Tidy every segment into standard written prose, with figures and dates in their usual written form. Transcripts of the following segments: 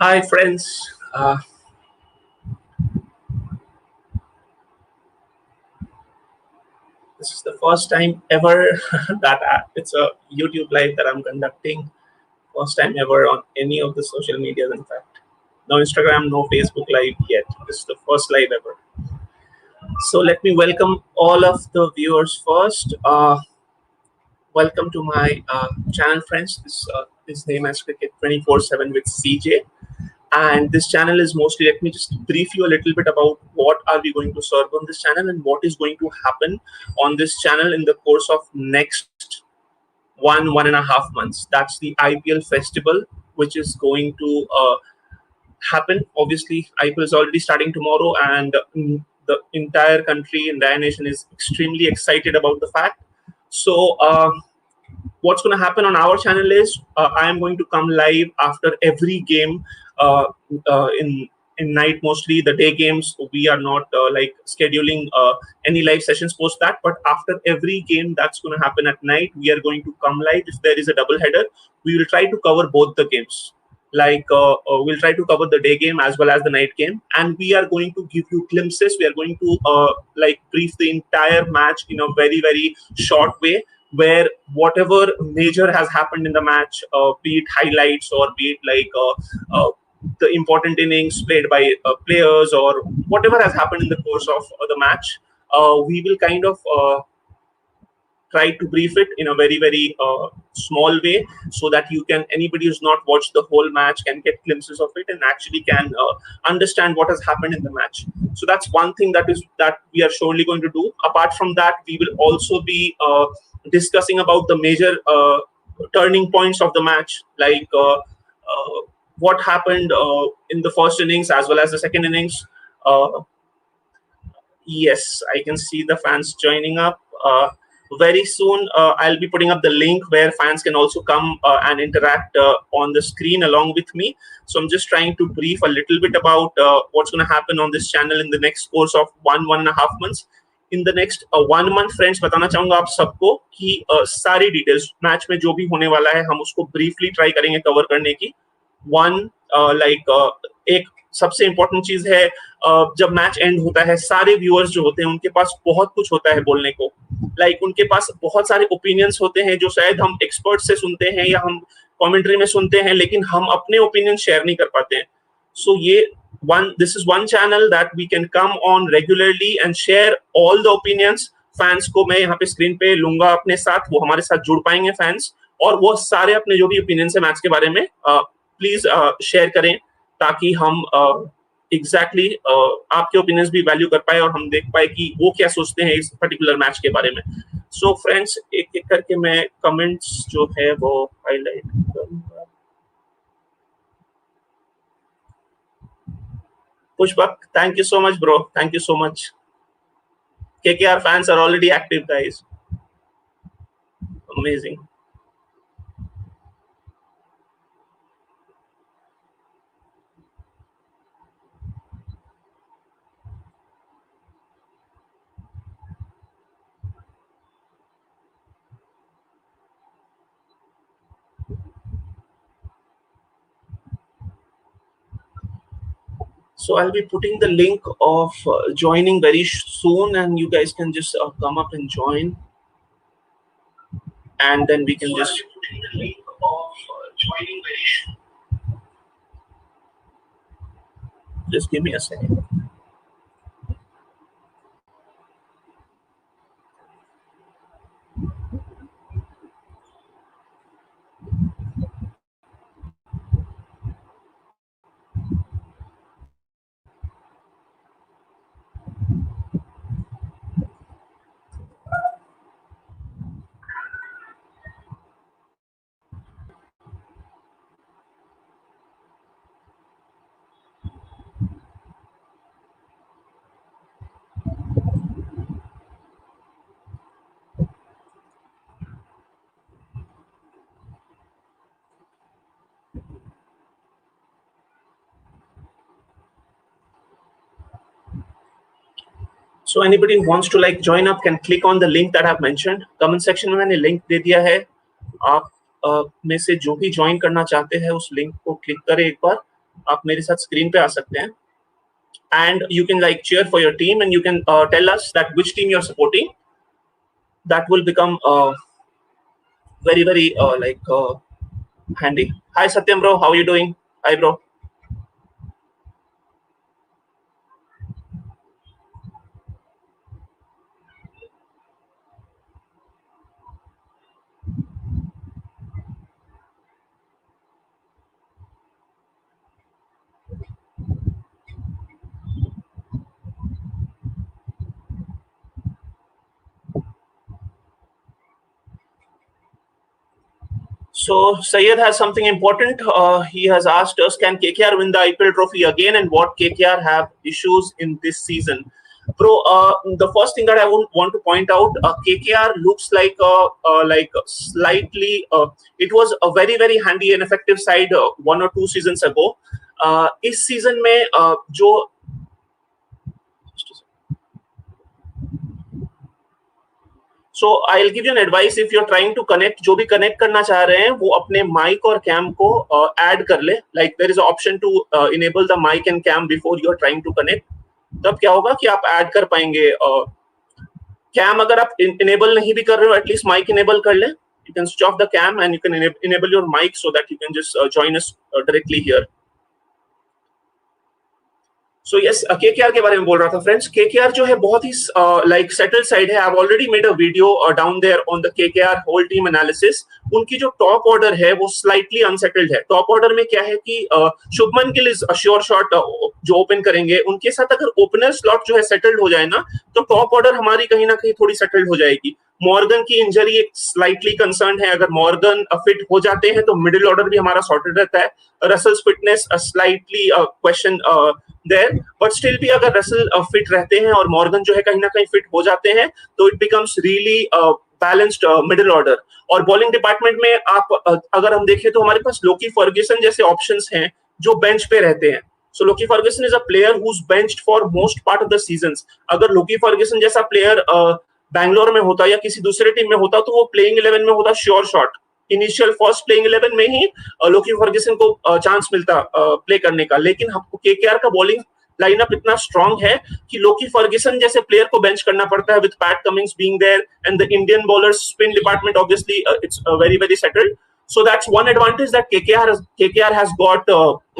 Hi, friends. This is the first time ever that it's a YouTube live that I'm conducting. First time ever on any of the social medias, in fact. No Instagram, no Facebook live yet. This is the first live ever. So let me welcome all of the viewers first. Welcome to my channel, friends. This name is Cricket 24/7 with CJ. And this channel is mostly, let me just brief you a little bit about what are we going to serve on this channel and what is going to happen on this channel in the course of next 1.5 months. That's the IPL festival, which is going to happen. Obviously, IPL is already starting tomorrow, and the entire country, entire nation is extremely excited about the fact. So what's going to happen on our channel is I am going to come live after every game uh, in night. Mostly the day games, we are not like scheduling any live sessions post that, but after every game that's going to happen at night, we are going to come live. If there is a double header, we will try to cover both the games. Like we'll try to cover the day game as well as the night game, and we are going to give you glimpses. We are going to like brief the entire match in a very short way, where whatever major has happened in the match, be it highlights or be it like the important innings played by players or whatever has happened in the course of the match, we will kind of try to brief it in a very small way, so that you can, anybody who's not watched the whole match can get glimpses of it and actually can understand what has happened in the match. So that's one thing that we are surely going to do. Apart from that, we will also be discussing about the major turning points of the match, like what happened in the first innings as well as the second innings. uh, Yes, I can see the fans joining up. Very soon, I'll be putting up the link where fans can also come and interact on the screen along with me. So I'm just trying to brief a little bit about what's going to happen on this channel in the next course of 1.5 months. In the next 1 month, friends, बताना चाहूंगा आप सबको कि सारी details match में जो भी होने वाला है हम उसको ब्रीफली ट्राई करेंगे कवर करने की. वन एक सबसे इम्पोर्टेंट चीज है, जब मैच एंड होता है सारे व्यूअर्स जो होते हैं उनके पास बहुत कुछ होता है बोलने को. लाइक उनके पास बहुत सारे ओपिनियंस होते हैं जो शायद हम एक्सपर्ट से सुनते हैं या हम कमेंट्री में सुनते हैं, लेकिन हम अपने ओपिनियन शेयर नहीं कर पाते हैं. सो ये this is one channel that we can come on regularly and share all the opinions. Fans को मैं यहाँ पे स्क्रीन पे लूंगा अपने साथ, वो हमारे साथ जुड़ पाएंगे फैंस, और वो सारे अपने जो भी ओपिनियंस है मैच के बारे में प्लीज शेयर करें, ताकि हम एग्जैक्टली आपके ओपिनियंस भी वैल्यू कर पाए और हम देख पाए कि वो क्या सोचते हैं इस पर्टिकुलर मैच के बारे में. सो फ्रेंड्स, एक एक करके मैं कमेंट्स जो है वो हाईलाइट करूंगा. Pushpak, thank you so much, bro. Thank you so much. KKR fans are already active, guys. Amazing. So I'll be putting the link of joining very soon, and you guys can just come up and join, and then we can just. Just give me a second. So anybody who wants to like join up can click on the link that I've mentioned. Comment section में मैंने link दे दिया है. आप में से जो भी join करना चाहते हैं उस link को click करें एक बार, आप मेरे साथ स्क्रीन पे आ सकते हैं, and you can like cheer for your team, and you can tell us that which team you're supporting. That will become very very handy. Hi Satyam bro, how are you doing? Hi bro. So Sayed has something important. He has asked us, can KKR win the IPL trophy again, and what KKR have issues in this season? Bro, the first thing that I want to point out, KKR looks like slightly. It was a very very handy and effective side 1 or 2 seasons ago. इस season में जो so I will give you an advice, if you are trying to connect, जो भी connect करना चाह रहे हैं वो अपने माइक और कैम को ऐड कर ले. Like there is option to enable the mic and cam before you are trying to connect. तब क्या होगा कि आप ऐड कर पाएंगे. कैम अगर आप इनेबल नहीं भी कर रहे हो, एटलीस्ट माइक इनेबल कर ले. You can switch off the cam and you can enable your mic so that you can just join us directly here. So yes, KKR के बारे में बोल रहा था फ्रेंड्स. केकेआर जो है बहुत ही लाइक सेटल्ड साइड है. I have already made a video down there on the KKR whole team analysis. उनकी जो टॉप ऑर्डर है वो स्लाइटली अनसेटल्ड है. टॉप ऑर्डर में क्या है कि Shubman Gill is sure shot जो ओपन करेंगे. उनके साथ अगर ओपनर स्लॉट जो है सेटल्ड हो जाए ना, तो टॉप ऑर्डर हमारी कहीं ना कहीं थोड़ी सेटल्ड हो जाएगी. मॉर्गन की इंजरी एक स्लाइटली कंसर्न है. अगर मॉर्गन फिट हो जाते हैं तो मिडिल ऑर्डर भी हमारा सॉर्टेड रहता है. Russell's fitness slightly question there, but still भी अगर रसल फिट रहते हैं और मॉर्गन जो है कहीं ना कहीं फिट हो जाते हैं, तो it becomes really balanced middle order. और बॉलिंग डिपार्टमेंट में आप अगर हम देखें तो हमारे पास लोकी फर्ग्यूसन जैसे ऑप्शंस हैं जो बेंच पे रहते हैं. So Loki Ferguson is a player who's benched for most part of the seasons. अगर लोकी फर्ग्यूसन जैसा प्लेयर बैंगलोर में होता या किसी दूसरे टीम में होता तो वो प्लेइंग 11 में होता sure shot. Initial first playing 11 में ही लोकी फर्ग्यूसन को चांस मिलता प्ले करने का. लेकिन हमको केकेआर का बॉलिंग लाइनअप इतना स्ट्रांग है कि लोकी फर्ग्यूसन जैसे प्लेयर को बेंच करना पड़ता है, with Pat Cummins being there and the Indian bowlers spin department obviously it's very very settled. So that's one advantage that KKR has got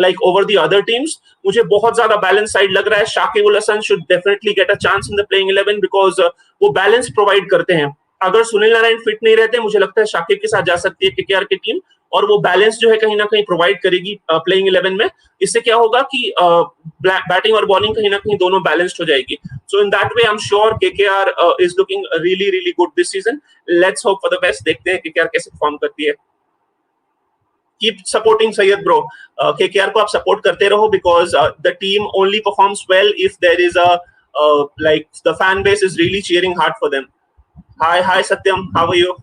like over the other teams. मुझे बहुत ज्यादा balance side लग रहा है. शाकिब उल Hasan should definitely get a chance in the playing 11 because वो balance provide करते हैं. अगर सुनील नारायण फिट नहीं रहते, मुझे लगता है शाकिब के साथ जा सकती है केकेआर की टीम, और वो बैलेंस जो है कहीं ना कहीं प्रोवाइड करेगी प्लेइंग 11 में. इससे क्या होगा कि बैटिंग और बॉलिंग कहीं ना कहीं दोनों बैलेंस्ड हो जाएगी. So in that way I am sure KKR is looking really really good this season. Let's hope for the best. देखते हैं केकेआर कैसे परफॉर्म करती है. Keep supporting Sayed bro. KKR को आप support करते रहो because the team only performs well if there is a like the fan base is really cheering hard for them. Hi Satyam, how are you?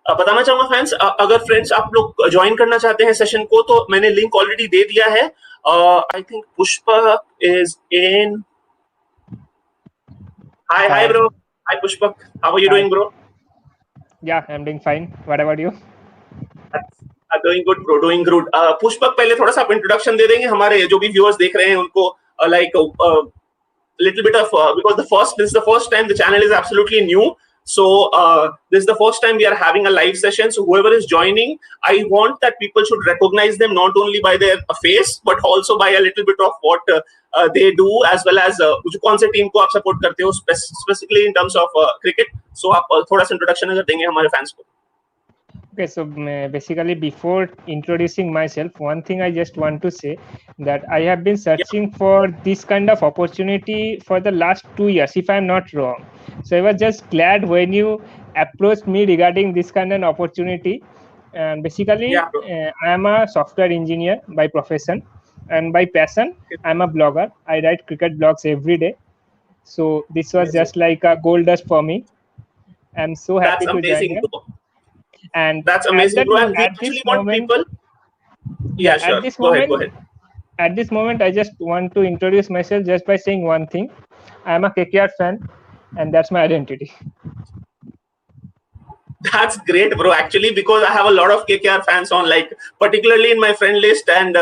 बताना चाहूंगा friends, अगर friends आप लोग join करना चाहते हैं सेशन को तो मैंने लिंक ऑलरेडी दे दिया है. I think Pushpak is in. Hi bro. Hi Pushpak, how are you doing bro? Yeah, I'm doing fine. What about you? Doing good bro, doing good. Pushpak पहले थोड़ा सा आप इंट्रोडक्शन दे देंगे हमारे जो भी व्यूअर्स देख रहे हैं उनको, like little bit of because this is the first time the channel is absolutely new. So this is the first time we are having a live session. So whoever is joining, I want that people should recognize them not only by their face but also by a little bit of what they do, as well as कौन से team को आप support करते हो specifically in terms of cricket. So आप थोड़ा सा introduction अगर देंगे हमारे फैंस को. Okay, so basically before introducing myself, one thing I just want to say that I have been searching for this kind of opportunity for the last 2 years, if I'm not wrong. So I was just glad when you approached me regarding this kind of opportunity. And basically, I am a software engineer by profession, and by passion, I'm a blogger. I write cricket blogs every day. So this was just like a gold dust for me. I'm so happy to join you. And that's amazing, bro. And we actually want people. Yeah, sure. Go ahead. At this moment, I just want to introduce myself just by saying one thing. I am a KKR fan, and that's my identity. That's great, bro. Actually, because I have a lot of KKR fans on, like particularly in my friend list, and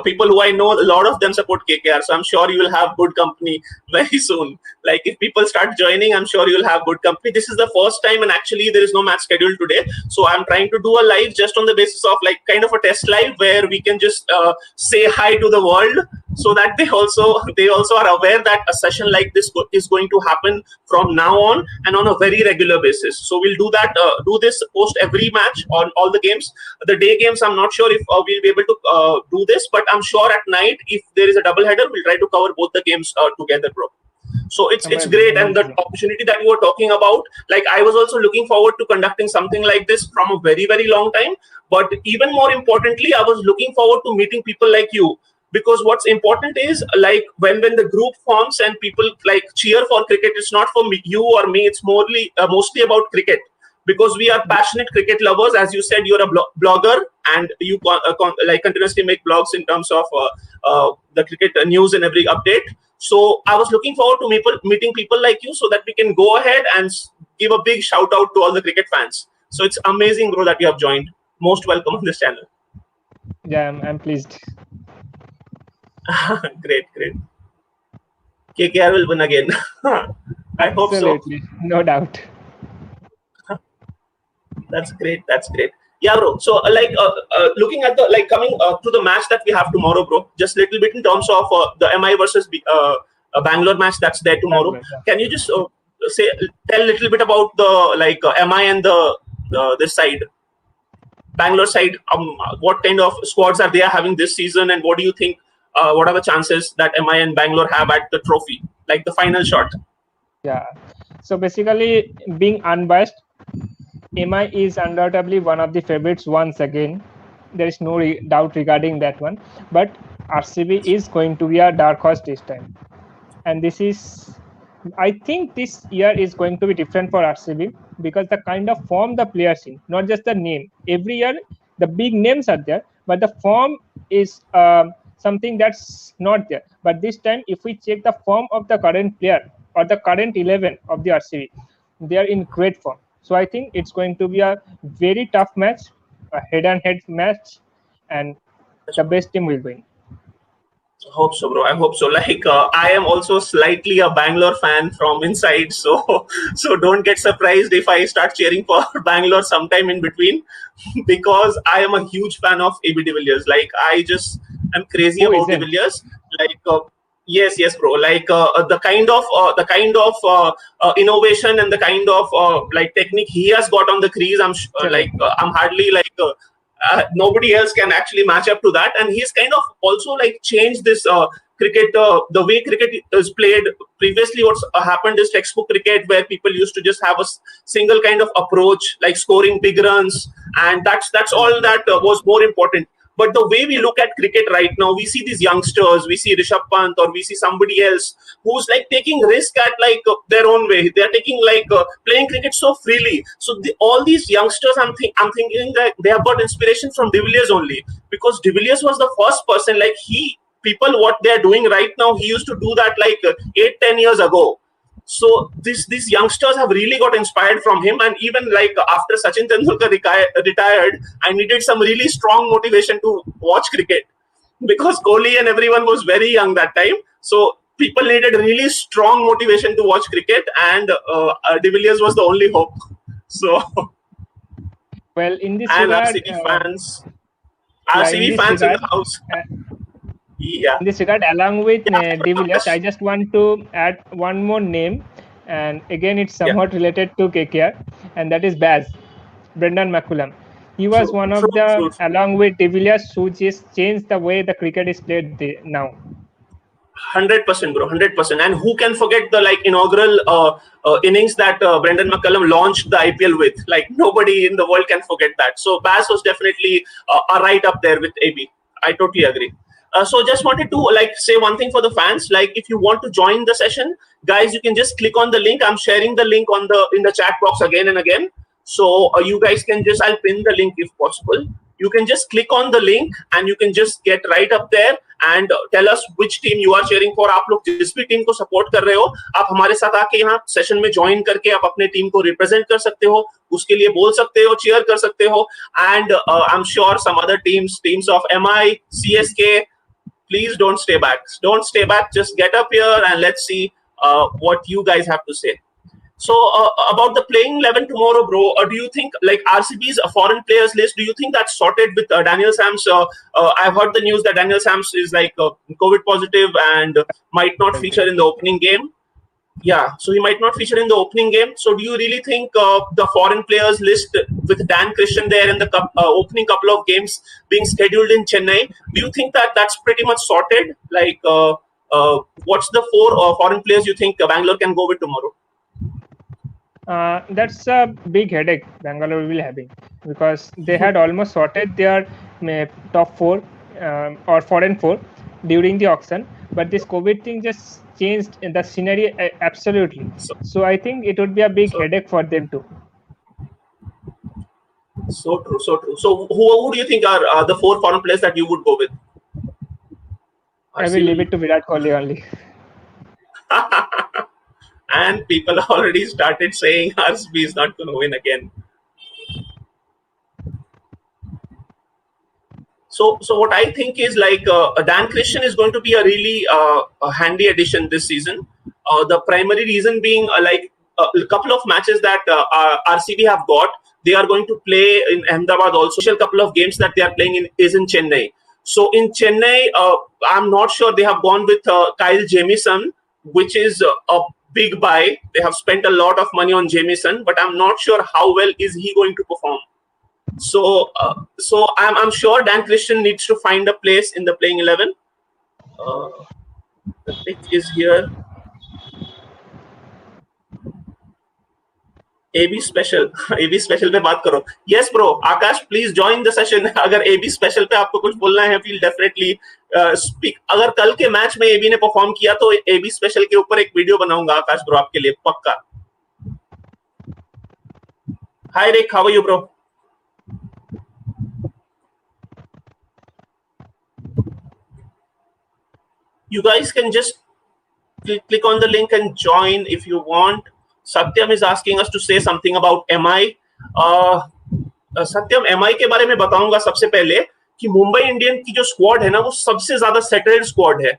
people who I know, a lot of them support KKR. So I'm sure you will have good company very soon. Like if people start joining, I'm sure you will have good company. This is the first time, and actually there is no match scheduled today. So I'm trying to do a live just on the basis of like kind of a test live where we can just say hi to the world, so that they also are aware that a session like this is going to happen from now on and on a very regular basis. So we'll do this post every match on all the games. The day games, I'm not sure if we'll be able to do this, but I'm sure at night, if there is a double header, we'll try to cover both the games together, bro. So it's Amazing, great. And the amazing. opportunity that you were talking about, like I was also looking forward to conducting something like this from a very, very long time. But even more importantly, I was looking forward to meeting people like you, because what's important is like when the group forms and people like cheer for cricket, it's not for me, you or me, it's mostly about cricket, because we are passionate cricket lovers. As you said, you're a blogger, and you like continuously make blogs in terms of the cricket news and every update. So I was looking forward to meeting people like you, so that we can go ahead and give a big shout out to all the cricket fans. So it's amazing, bro, that you have joined. Most welcome on this channel. Yeah, I'm pleased. Great, great. KKR will win again. I hope so. Absolutely, no doubt. That's great. That's great. Yeah, bro. So, looking at the coming to the match that we have tomorrow, bro. Just a little bit in terms of the MI versus Bangalore match that's there tomorrow. Bangalore, yeah. Can you just tell a little bit about the MI and the this side, Bangalore side? What kind of squads are they having this season, and what do you think? What are the chances that MI and Bangalore have at the trophy, like the final shot? Yeah. So basically, being unbiased, MI is undoubtedly one of the favorites once again. There is no doubt regarding that one. But RCB is going to be a dark horse this time. And this is, I think this year is going to be different for RCB, because the kind of form the players in, not just the name. Every year, the big names are there, but the form is something that's not there. But this time, if we check the form of the current player or the current 11 of the RCB, they are in great form. So I think it's going to be a very tough match, a head-and-head match, and the best team will win. Hope so, bro. I hope so. I am also slightly a Bangalore fan from inside, so so don't get surprised if I start cheering for Bangalore sometime in between, because I am a huge fan of AB de Villiers. Like I just am crazy Who about de isn't? Villiers. Like yes, yes, bro. The kind of innovation and the kind of technique he has got on the crease. I'm hardly nobody else can actually match up to that, and he's kind of also like changed this cricket, the way cricket is played. Previously what's happened is textbook cricket, where people used to just have a single kind of approach, like scoring big runs, and that's all that was more important. But the way we look at cricket right now, we see these youngsters, we see Rishabh Pant, or we see somebody else who's like taking risk at their own way. They're taking playing cricket so freely. So all these youngsters, I'm thinking that they have got inspiration from De Villiers only, because De Villiers was the first person, like people what they're doing right now, he used to do that 8-10 years ago. So these youngsters have really got inspired from him. And even after Sachin Tendulkar retired, I needed some really strong motivation to watch cricket, because Kohli and everyone was very young that time. So people needed really strong motivation to watch cricket, and De Villiers was the only hope. So Well, in this and regard, RCB fans, in the house. Yeah. in this regard, along with Yeah. De Villiers, I just want to add one more name, and again, it's Yeah. somewhat related to KKR, and that is Baz, Brendan McCullum. He was True. one of True. the, True. along with De Villiers, who just changed the way the cricket is played now. 100%, bro. 100%. And who can forget the inaugural innings that Brendan McCullum launched the IPL with? Like nobody in the world can forget that. So Bass was definitely right up there with AB. I totally agree. So just wanted to say one thing for the fans. Like if you want to join the session, guys, you can just click on the link. I'm sharing the link in the chat box again and again. So you guys can I'll pin the link if possible. You can just click on the link and you can just get right up there, and tell us which team you are cheering for. आप लोग जिस भी team को support कर रहे हो, आप हमारे साथ आके यहाँ सेशन में ज्वाइन करके आप अपने टीम को रिप्रेजेंट कर सकते हो, उसके लिए बोल सकते हो, चीयर कर सकते हो. And I am sure some other teams of MI, CSK, please don't stay back. Don't stay back. Just get up here and let's see what you guys have to say. So about the playing 11 tomorrow, bro, do you think like RCB's foreign players list, do you think that's sorted with Daniel Sams? I've heard the news that Daniel Sams is like COVID positive and might not feature in the opening game. Yeah, so he might not feature in the opening game. So do you really think the foreign players list with Dan Christian there in the opening couple of games being scheduled in Chennai, do you think that that's pretty much sorted? Like, what's the four foreign players you think Bangalore can go with tomorrow? That's a big headache Bangalore will be having, because they had almost sorted their top four or foreign four during the auction, but this COVID thing just changed the scenario absolutely. So I think it would be a big headache for them too. So true, so true. So who do you think are the four foreign players that you would go with? I will leave it to Virat Kohli only. And people already started saying RCB is not going to win again. So what I think is like Dan Christian is going to be a really a handy addition this season. The primary reason being like a couple of matches that RCB have got, they are going to play in Ahmedabad also. A couple of games that they are playing in is in Chennai. So in Chennai, I'm not sure they have gone with Kyle Jamieson, which is a big buy. They have spent a lot of money on Jamieson, but I'm not sure how well is he going to perform. So I'm sure Dan Christian needs to find a place in the playing 11. The pick is here. AB special पे बात करो. Yes bro, Akash, please join the session. अगर AB special पे आपको कुछ बोलना है, we'll definitely speak. अगर कल के मैच में AB ने परफॉर्म किया तो AB special के ऊपर एक वीडियो बनाऊंगा आकाश ब्रो आपके लिए पक्का. Hi Rick, how are you bro? You guys can just click on the link and join if you want. Satyam is asking us to say something about MI. Satyam MI के बारे में बताऊंगा सबसे पहले कि मुंबई इंडियन की जो squad है ना, वो सबसे ज्यादा सेटल्ड स्क्वाड है.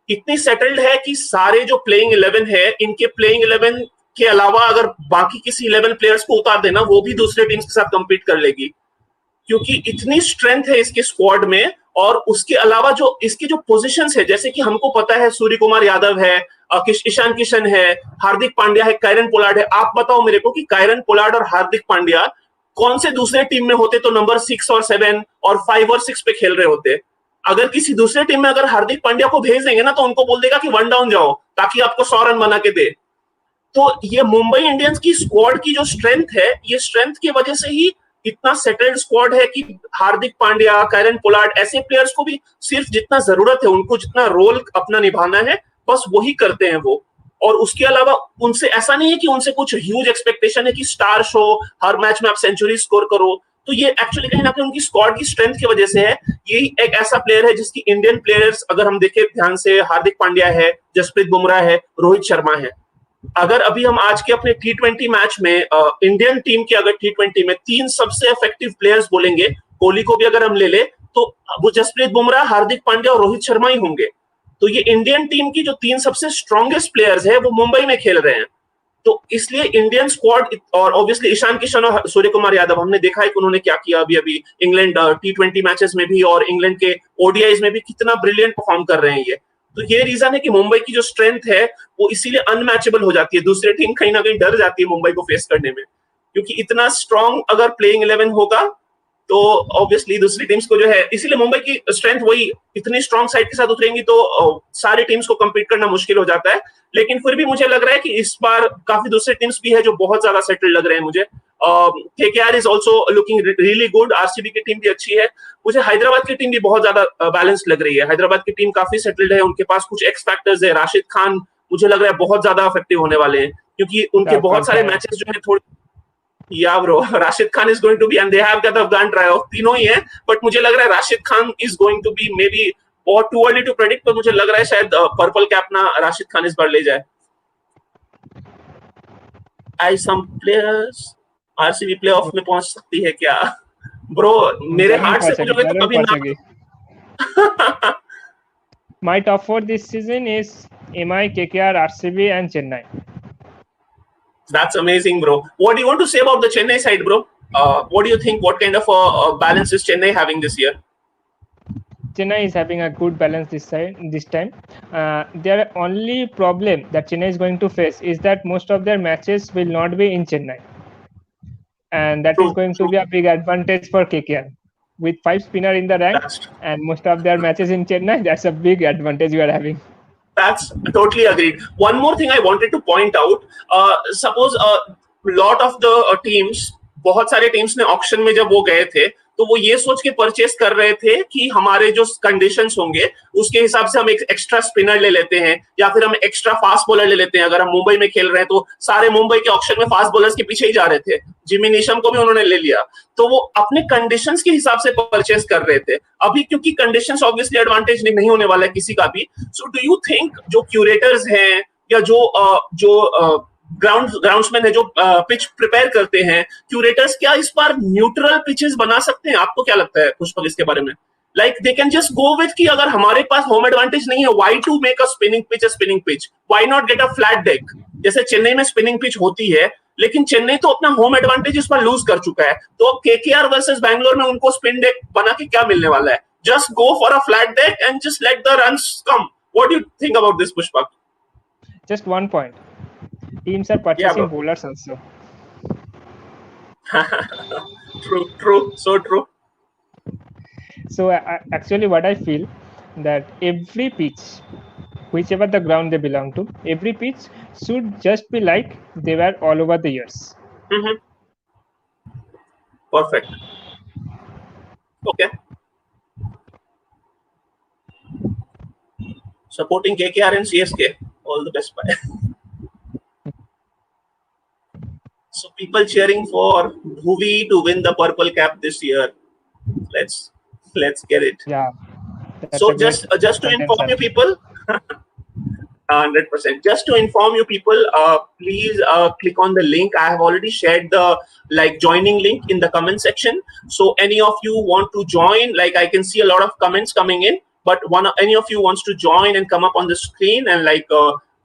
इतनी सेटल्ड है कि सारे जो प्लेइंग 11 है, इनके प्लेइंग 11 के अलावा अगर बाकी किसी 11 प्लेयर्स को उतार देना, वो भी दूसरे टीम्स के साथ कम्पीट कर लेगी, क्योंकि इतनी स्ट्रेंथ है इसके स्क्वाड में. और उसके अलावा जो इसकी जो पोजीशंस है, जैसे कि हमको पता है सूर्य कुमार यादव है, ईशान किशन है, हार्दिक पांड्या है, कायरन पोलार्ड है. आप बताओ मेरे को कि कायरन पोलार्ड और हार्दिक पांड्या कौन से दूसरे टीम में होते तो नंबर 6 और 7 और 5 और 6 पे खेल रहे होते. अगर किसी दूसरे टीम में अगर हार्दिक पांड्या को भेज देंगे ना, तो उनको बोल देगा कि 1 डाउन जाओ ताकि आपको 100 रन बना के दे. तो ये मुंबई इंडियंस की स्क्वाड की जो स्ट्रेंथ है, ये स्ट्रेंथ की वजह से ही इतना सेटल्ड स्क्वाड है कि हार्दिक पांड्या, कायरन पोलार्ड ऐसे प्लेयर्स को भी सिर्फ जितना जरूरत है, उनको जितना रोल अपना निभाना है, बस वही करते हैं वो. और उसके अलावा उनसे ऐसा नहीं है कि उनसे कुछ ह्यूज एक्सपेक्टेशन है कि स्टार शो हर मैच में आप सेंचुरी स्कोर करो. तो ये एक्चुअली कहीं ना कहीं उनकी स्क्वाड की स्ट्रेंथ की वजह से है. यही एक ऐसा प्लेयर है जिसकी इंडियन प्लेयर्स अगर हम देखें ध्यान से, हार्दिक पांड्या है, जसप्रीत बुमराह है, रोहित शर्मा है. अगर अभी हम आज के अपने T20 मैच में इंडियन टीम के अगर T20 में 3 सबसे इफेक्टिव प्लेयर्स बोलेंगे, कोहली को भी अगर हम ले ले, तो वो जसप्रीत बुमराह, हार्दिक पांड्या और रोहित शर्मा ही होंगे. तो ये इंडियन टीम की जो 3 सबसे स्ट्रॉन्गेस्ट प्लेयर्स है, वो मुंबई में खेल रहे हैं. तो इसलिए इंडियन स्क्वाड, और ऑब्वियसली ईशान किशन और सूर्य कुमार यादव, हमने देखा है कि उन्होंने क्या किया अभी इंग्लैंड T20 मैचेस में भी और इंग्लैंड के ODIs में भी कितना ब्रिलियंट परफॉर्म कर रहे हैं ये. तो ये रीजन है कि मुंबई की जो स्ट्रेंथ है वो इसीलिए अनमैचेबल हो जाती है. दूसरे टीम कहीं ना कहीं डर जाती है मुंबई को फेस करने में, क्योंकि इतना स्ट्रॉन्ग अगर प्लेइंग 11 होगा तो ऑब्वियसली दूसरी टीम्स को जो है, इसीलिए मुंबई की स्ट्रेंथ वही, इतनी स्ट्रॉन्ग साइड के साथ उतरेंगी तो सारी टीम्स को कम्पीट करना मुश्किल हो जाता है. लेकिन फिर भी मुझे लग रहा है कि इस बार काफी दूसरे टीम्स भी है जो बहुत ज्यादा सेटल लग रहे हैं मुझे. KKR is also looking really good. RCB की टीम भी अच्छी है. मुझे हैदराबाद की टीम भी बहुत ज्यादा बैलेंस लग रही है. हैदराबाद की टीम काफी सेटल्ड है, उनके पास कुछ एक्स फैक्टर्स है. राशिद खान मुझे लग रहा है बहुत ज्यादा इफेक्टिव होने वाले हैं, क्योंकि उनके बहुत सारे मैचेस जो है थोड़े. Yeah bro, Rashid Khan is going to be, and they have got Afghan trio of, तीनों ही है, बट मुझे लग रहा है Rashid Khan is going to be may be बहुत टू अर्ली टू प्रेडिक्ट, पर मुझे लग रहा है शायद पर्पल कैप ना राशिद खान इस बार ले जाए. आई सम प्लेयर्स, आरसीबी प्लेऑफ में पहुंच सकती है क्या? ब्रो मेरे हार्ट से पूछोगे तो जरूर कभी ना. पहुंचेगी. My top four this season is MI, KKR, RCB, and Chennai. That's amazing, bro. What do you want to say about the Chennai side, bro? What do you think? What kind of a balance is Chennai having this year? Chennai is having a good balance this time. Their only problem that Chennai is going to face is that most of their matches will not be in Chennai, and that is True, going to true. be a big advantage for KKR. With 5 spinner in the rank That's and most of their matches in Chennai, that's a big advantage you are having. That's totally agreed. One more thing I wanted to point out. Suppose a lot of the teams, बहुत सारे teams ने auction में जब वो गए थे तो वो ये सोच के परचेस कर रहे थे कि हमारे जो कंडीशंस होंगे उसके हिसाब से हम एक एक्स्ट्रा स्पिनर ले लेते हैं या फिर हम एक्स्ट्रा फास्ट बॉलर ले लेते हैं. अगर हम मुंबई में खेल रहे हैं तो सारे मुंबई के ऑक्शन में फास्ट बॉलर्स के पीछे ही जा रहे थे. जिमी नीशम को भी उन्होंने ले लिया. तो वो अपने कंडीशंस के हिसाब से परचेस कर रहे थे. अभी क्योंकि कंडीशंस ऑब्वियसली एडवांटेज नहीं होने वाला है किसी का भी. सो डू यू थिंक जो क्यूरेटर्स हैं या जो ग्राउंड्समैन है जो पिच प्रिपेयर करते हैं, क्यूरेटर्स, क्या इस बार न्यूट्रल पिचेस बना सकते हैं? आपको क्या लगता है पुष्पक इसके बारे में? Like they can just go with कि अगर हमारे पास होम एडवांटेज नहीं है, why to make a spinning pitch, why not get a flat deck? जैसे चेन्नई में स्पिनिंग पिच होती है, लेकिन चेन्नई तो अपना होम एडवांटेज इस बार लूज कर चुका है. तो केकेआर वर्सेस बैंगलोर में उनको स्पिन डेक बना के क्या मिलने वाला है? Just go for a flat deck and just let the runs come. What do you think about this, Pushpak? Just one point. Teams are purchasing bowlers also. True, so true. So actually what I feel that every pitch, whichever the ground they belong to, every pitch should just be like they were all over the years. Mm-hmm. Perfect. Okay. Supporting KKR and CSK. All the best. Bye. So people cheering for Bhuvi to win the purple cap this year. Let's get it. Yeah. So just to inform you people, 100%. Just to inform you people, please click on the link. I have already shared the joining link in the comment section. So any of you want to join, I can see a lot of comments coming in, but any of you wants to join and come up on the screen and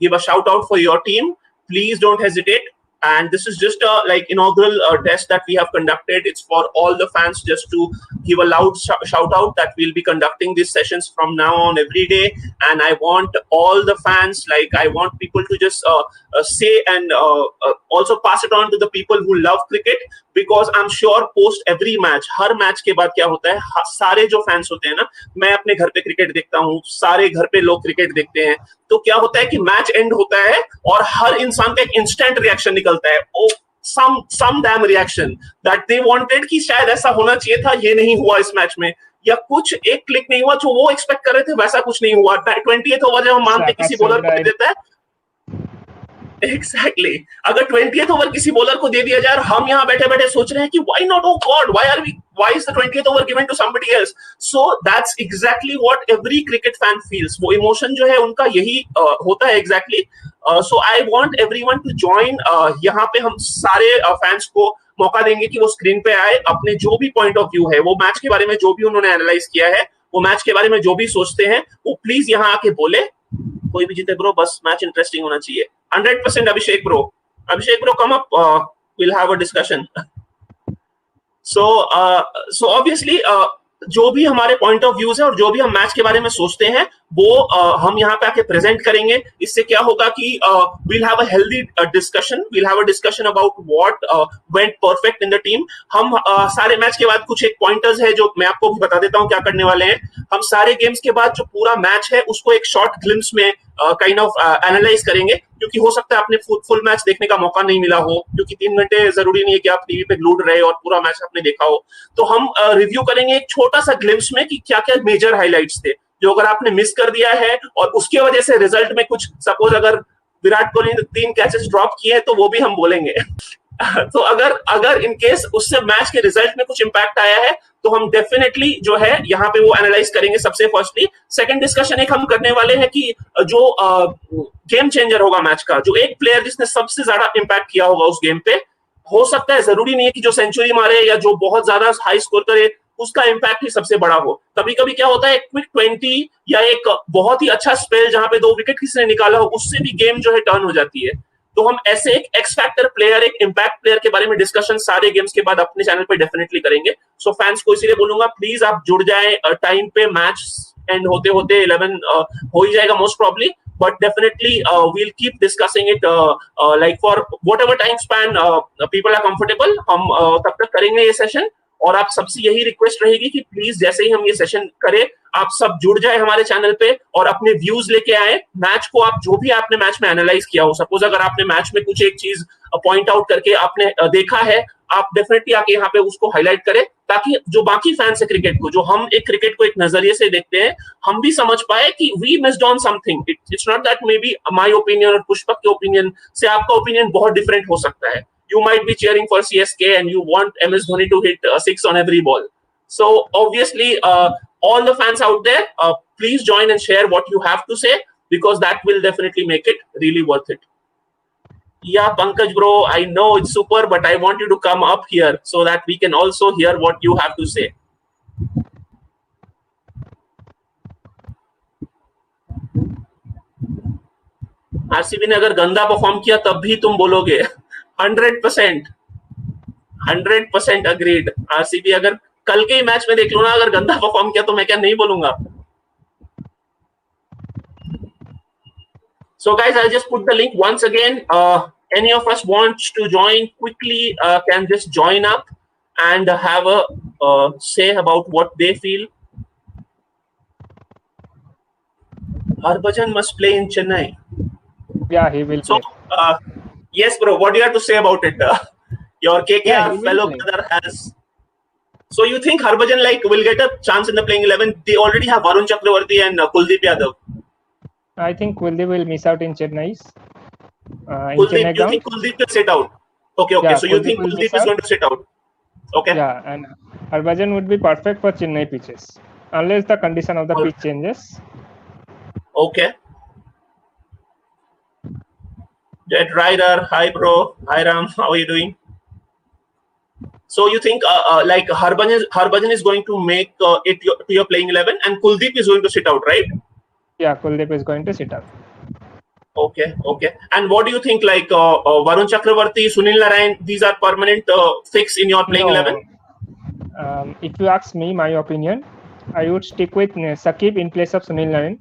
give a shout out for your team, please don't hesitate. And this is just a inaugural test that we have conducted. It's for all the fans, just to give a loud shout out that we'll be conducting these sessions from now on every day. And I want all the fans, I want people to just say and also pass it on to the people who love cricket, because I'm sure post every match, her match के बाद क्या होता है, सारे जो fans होते हैं ना, मैं अपने घर पे क्रिकेट देखता हूँ, सारे घर पे लोग क्रिकेट देखते हैं, तो क्या होता है कि मैच एंड होता है और हर इंसान का एक इंस्टेंट रिएक्शन निकलता है. ओ some damn reaction that they wanted कि शायद ऐसा होना चाहिए था, ये नहीं हुआ इस मैच में, या कुछ एक क्लिक नहीं हुआ जो वो एक्सपेक्ट कर रहे थे, वैसा कुछ नहीं हुआ. 20th ओवर जब हम मानते किसी बॉलर को दे देता है, Exactly. अगर 20th ओवर किसी बॉलर को दे दिया जाए और हम यहाँ बैठे बैठे सोच रहे हैं कि why not, oh God, why is the 20th over given to somebody else? So that's exactly what every cricket fan feels. वो इमोशन जो है उनका यही होता है exactly. So I want everyone to join. यहाँ पे हम सारे फैंस को मौका देंगे कि वो स्क्रीन पे आए, अपने जो भी पॉइंट ऑफ व्यू है, वो मैच के बारे में जो भी उन्होंने एनालाइज किया है, वो मैच के बारे में जो भी सोचते हैं, वो प्लीज यहाँ आके बोले. कोई भी जीते ब्रो, बस मैच इंटरेस्टिंग होना चाहिए. 100% Abhishek bro, come up. We'll have a discussion. So obviously जो भी हमारे पॉइंट ऑफ व्यूज है और जो भी हम मैच के बारे में सोचते हैं वो हम यहाँ पे आके प्रेजेंट करेंगे. इससे क्या होगा कि we'll have a healthy discussion. We'll have a discussion about what went perfect in the team. हम सारे मैच के बाद कुछ एक पॉइंटर्स है जो मैं आपको भी बता देता हूँ क्या करने वाले हैं. हम सारे गेम्स के बाद जो पूरा मैच है उसको एक शॉर्ट ग्लिम्स में काइंड ऑफ एनालाइज करेंगे, क्योंकि हो सकता है आपने फुल मैच देखने का मौका नहीं मिला हो, क्योंकि 3 घंटे जरूरी नहीं है कि आप टीवी पे ग्लूड रहे और पूरा मैच आपने देखा हो. तो हम रिव्यू करेंगे एक छोटा सा ग्लिम्स में कि क्या क्या मेजर हाइलाइट्स थे जो अगर आपने मिस कर दिया है और उसके वजह से रिजल्ट में कुछ, सपोज अगर विराट कोहली ने 3 कैचेस ड्रॉप किए तो वो भी हम बोलेंगे. तो अगर इन केस उससे मैच के रिजल्ट में कुछ इम्पैक्ट आया है तो हम डेफिनेटली जो है यहाँ पे वो एनालाइज करेंगे सबसे फर्स्टली। सेकंड डिस्कशन एक हम करने वाले हैं कि जो गेम चेंजर होगा मैच का, जो एक प्लेयर जिसने सबसे ज्यादा इम्पैक्ट किया होगा उस गेम पे, हो सकता है, जरूरी नहीं है कि जो सेंचुरी मारे या जो बहुत ज्यादा हाई स्कोर करे उसका इम्पैक्ट ही सबसे बड़ा हो। कभी कभी क्या होता है, क्विक 20 या एक बहुत ही अच्छा स्पेल जहां पे 2 विकेट किसी ने निकाला हो, उससे भी गेम जो है टर्न हो जाती है। तो हम ऐसे एक एक्स फैक्टर प्लेयर, एक इम्पैक्ट प्लेयर के बारे में डिस्कशन सारे गेम्स के बाद अपने चैनल पे डेफिनेटली करेंगे। सो फैंस को इसीलिए बोलूंगा, प्लीज आप जुड़ जाए टाइम पे। मैच एंड होते होते 11 हो ही जाएगा most probably, but definitely we'll keep discussing it like for whatever time span people are comfortable। हम तब तक करेंगे ये सेशन, और आप सबसे यही रिक्वेस्ट रहेगी कि प्लीज जैसे ही हम ये सेशन करें आप सब जुड़ जाए हमारे चैनल पे और अपने व्यूज लेके आए। मैच को आप जो भी आपने मैच में एनालाइज किया हो, सपोज अगर आपने मैच में कुछ एक चीज पॉइंट आउट करके आपने देखा है, आप डेफिनेटली आके यहाँ पे उसको हाईलाइट करें, ताकि जो बाकी फैंस है क्रिकेट को, जो हम एक क्रिकेट को एक नजरिए से देखते हैं, हम भी समझ पाए कि we missed on something. It's not that may be my opinion और पुष्पक के ओपिनियन से आपका ओपिनियन बहुत डिफरेंट हो सकता है। You might be cheering for CSK and you want MS Dhoni to hit six on every ball. So obviously, all the fans out there, please join and share what you have to say, because that will definitely make it really worth it. Yeah, Pankaj bro, I know it's super, but I want you to come up here so that we can also hear what you have to say. RCB ने अगर गंदा perform किया तब भी तुम बोलोगे? 100%, 100% agreed. RCB अगर कल के ही मैच में देख लो ना, अगर गंदा परफॉर्म किया तो मैं क्या नहीं बोलूंगा? So guys, I'll just put the link once again. Any of us wants to join quickly can just join up and have a say about what they feel. Harbhajan must play in Chennai. Yeah, he will So play. yes, bro, what do you have to say about it? Your Yeah, KKR he will fellow play. brother has. So you think Harbhajan like will get a chance in the playing 11? They already have Varun Chakravarti and Kuldeep Yadav. I think Kuldeep will miss out in Chennai's in Kuldeep, Chennai you ground. think Kuldeep will sit out? Okay, okay. Yeah, So you Kuldeep think will Kuldeep miss is out. going to sit out? Okay. Yeah, and Harbhajan would be perfect for Chennai pitches, unless the condition of the pitch changes. Okay. Jet Rider, hi bro, hi Ram, how are you doing? So you think like Harbhajan is going to make it to your playing 11, and Kuldeep is going to sit out, right? Yeah, Kuldeep is going to sit out. Okay, okay. And what do you think, like Varun Chakravarti, Sunil Narayan, these are permanent fix in your playing 11? No, if you ask me, my opinion, I would stick with Sakib in place of Sunil Narayan,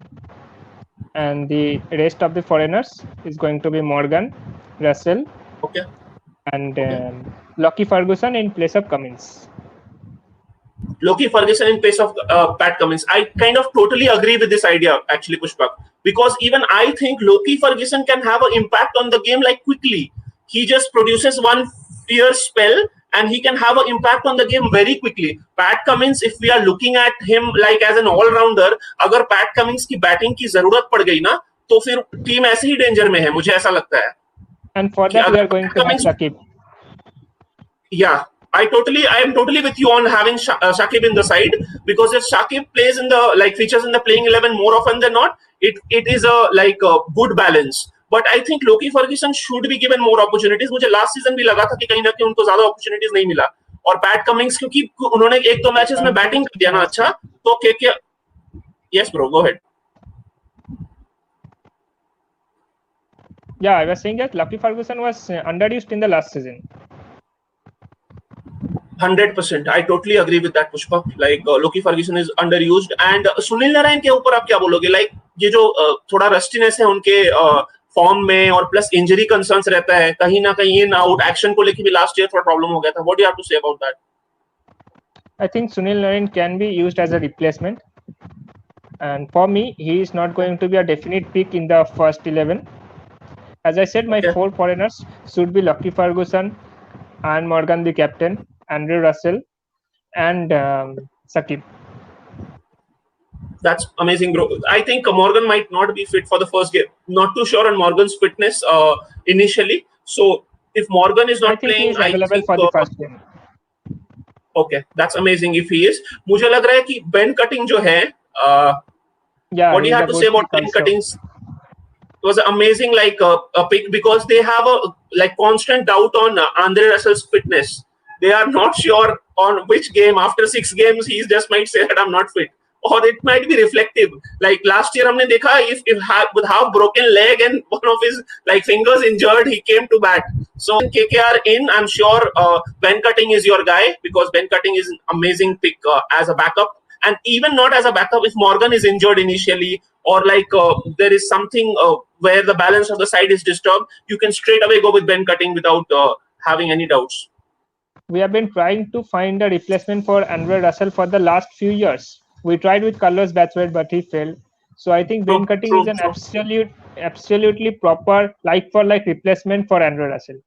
and the rest of the foreigners is going to be Morgan, Russell, Okay, and okay. Lockie Ferguson in place of Cummins. Loki Ferguson in place of Pat Cummins. I kind of totally agree with this idea, actually, Pushpak, because even I think Loki Ferguson can have an impact on the game like quickly. He just produces one fierce spell and he can have an impact on the game very quickly. Pat Cummins, if we are looking at him like as an all-rounder, अगर Pat Cummins की batting की जरूरत पड़ गई ना, तो फिर team ऐसे ही डेंजर में है, मुझे ऐसा लगता है And for कि that, we अगर are going Pat to have Cummins, Sakib. yeah, I am totally with you on having Shakib in the side, because if Shakib plays in the like features in the playing 11 more often than not, it is a like a good balance. But I think Loki Ferguson should be given more opportunities. मुझे last season भी लगा था कि कहीं ना कहीं उनको ज्यादा opportunities नहीं मिला, और पैट कमिंग्स क्योंकि उन्होंने एक दो मैचेस में बैटिंग कर दिया ना अच्छा, तो के yes bro, go ahead. Yeah, I was saying that Lucky Ferguson was underused in the last season. 100%, I totally agree with that, Pushpa. Like Loki Ferguson is underused, and Sunil Narayan के ऊपर आप क्या बोलोगे? Like ये जो थोड़ा रस्टीनेस है उनके फॉर्म में, और प्लस इंजरी कंसर्न्स रहता है, कहीं ना कहीं इन आउट एक्शन को लेके भी लास्ट ईयर थोड़ा प्रॉब्लम हो गया था. What do you have to say about that? I think Sunil Narine can be used as a replacement, and for me, he is not going to be a definite pick in the first 11. As I said, my Okay. 4 foreigners should be Lucky Ferguson, and Morgan the captain, Andrew Russell, and Sakib. That's amazing, bro. I think Morgan might not be fit for the first game. Not too sure on Morgan's fitness initially. So if Morgan is I not think he playing, is I available think for the first game. okay, that's amazing if he is. मुझे लग रहा है कि Ben Cutting जो है, Yeah, what do he you is have a to say good about pick Ben also. Cutting's was amazing, like a pick because they have a like constant doubt on Andre Russell's fitness. They are not sure on which game. After 6 games, he just might say that I'm not fit, or it might be reflective. Like last year, हमने देखा with half broken leg and one of his like fingers injured, he came to bat. So KKR in, I'm sure Ben Cutting is your guy because Ben Cutting is an amazing pick as a backup. And even not as a backup, if Morgan is injured initially or like there is something where the balance of the side is disturbed, you can straight away go with Ben Cutting without having any doubts. We have been trying to find a replacement for Andre Russell for the last few years. We tried with Carlos Bathwaite, but he failed. So I think Ben True, Cutting is true, an true. absolutely proper like for like replacement for Andre Russell.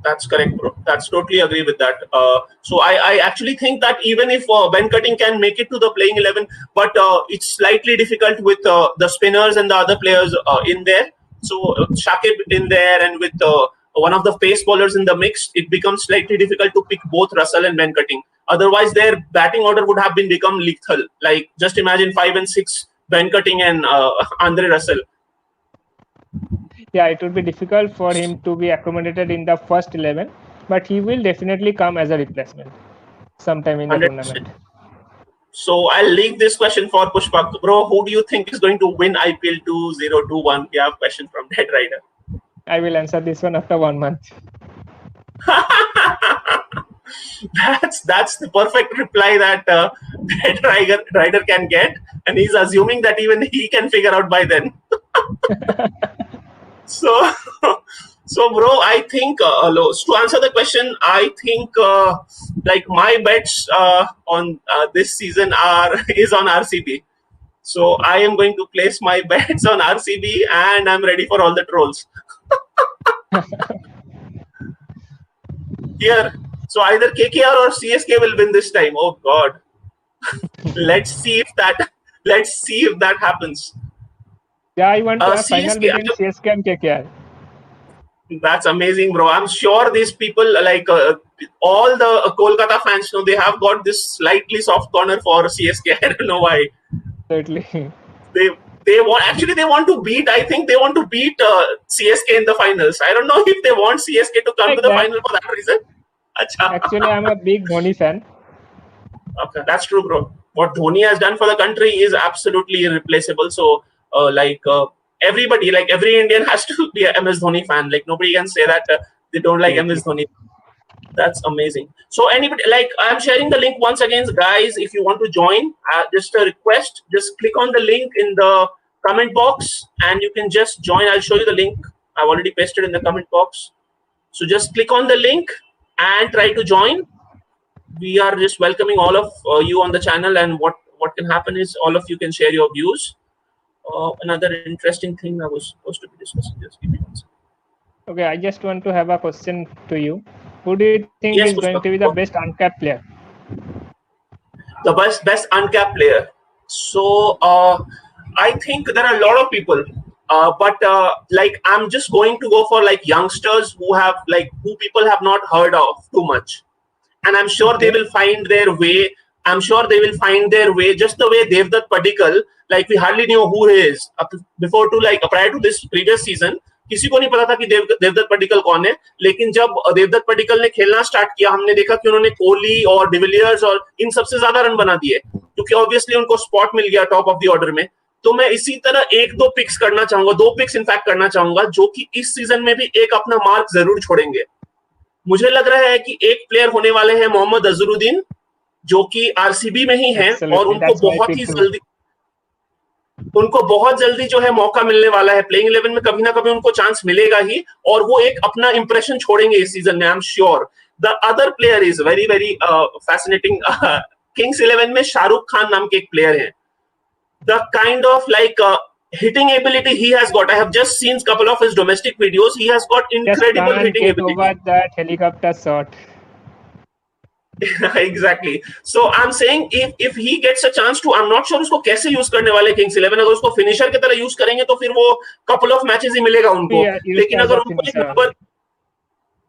That's correct, bro. That's totally agree with that. So I actually think that even if Ben Cutting can make it to the playing 11, but it's slightly difficult with the spinners and the other players in there. So Shakib in there and with one of the pace bowlers in the mix, it becomes slightly difficult to pick both Russell and Ben Cutting. Otherwise, their batting order would have been become lethal. Like just imagine 5 and 6, Ben Cutting and Andre Russell. Yeah, it would be difficult for him to be accommodated in the first 11, but he will definitely come as a replacement sometime in the 100%. tournament. So I'll leave this question for Pushpak. Bro, who do you think is going to win IPL 2021? We have a question from Dead Rider. I will answer this one after 1 month. That's the perfect reply that Dead Rider can get. And he's assuming that even he can figure out by then. So, so bro, I think to answer the question, I think like my bets on this season are is on RCB. So I am going to place my bets on RCB, and I'm ready for all the trolls here. So either KKR or CSK will win this time. Oh God, let's see if that let's see if that happens. Yeah, I want a final CSK, between CSK and KKR. that's amazing, bro. I'm sure these people like all the Kolkata fans know they have got this slightly soft corner for CSK. I don't know why. Certainly. they they want to beat. I think they want to beat CSK in the finals. I don't know if they want CSK to come to Like the that. final for that reason. Acha. Actually, I'm a big Dhoni fan. Okay, that's true, bro. What Dhoni has done for the country is absolutely irreplaceable. So, everybody, like every Indian, has to be a MS Dhoni fan. Like nobody can say that they don't like MS Absolutely. Dhoni. That's amazing. So anybody, like I'm sharing the link once again, guys. If you want to join, just a request. Just click on the link in the comment box, and you can just join. I'll show you the link. I've already pasted in the comment box. So just click on the link and try to join. We are just welcoming all of you on the channel, and what can happen is all of you can share your views. Another interesting thing I was supposed to be discussing. Just give me one second. Okay, I just want to have a question to you. Who do you think is Yes, going to Pushpa. be the best uncapped player? The best uncapped player. So I think there are a lot of people, but like I'm just going to go for like youngsters who have like who people have not heard of too much, and I'm sure they Okay. will find their way. I'm sure they will find their way just the way Devdutt Padikkal, like we hardly knew who he is before to like prior to this previous season. किसी को नहीं पता था कि देवदत्त पडिक्कल कौन है, लेकिन जब देवदत्त पडिक्कल ने खेलना स्टार्ट किया हमने देखा कि उन्होंने कोहली और डिविलियर्स और इन सबसे ज्यादा रन बना दिए क्योंकि ऑब्वियसली उनको स्पॉट मिल गया टॉप ऑफ द ऑर्डर में. तो मैं इसी तरह एक दो पिक्स करना चाहूंगा, 2 पिक्स इनफैक्ट करना चाहूंगा जो कि इस सीजन में भी एक अपना मार्क जरूर छोड़ेंगे. मुझे लग रहा है कि एक प्लेयर होने वाले हैं मोहम्मद अजहरुद्दीन, जो कि आरसीबी में ही हैं और Absolutely. That's my pick too. उनको बहुत जल्दी जो है मौका मिलने वाला है. प्लेइंग 11 में कभी ना कभी उनको चांस मिलेगा ही और वो एक अपना इंप्रेशन छोड़ेंगे इस सीजन में. आई am sure. The other player is very very fascinating. Kings 11 में शाहरुख खान नाम के एक प्लेयर हैं. The kind of like hitting ability he has got. I have just seen a couple of his domestic videos. He has got Just incredible can't hitting get ability. over that helicopter shot. Exactly. So I'm saying if he gets a chance to, I'm not sure उसको कैसे use करने वाले Kings 11. अगर उसको finisher की तरह use करेंगे तो फिर वो couple of matches ही मिलेगा उनको. Be used लेकिन as अगर a उनको एक finisher number only.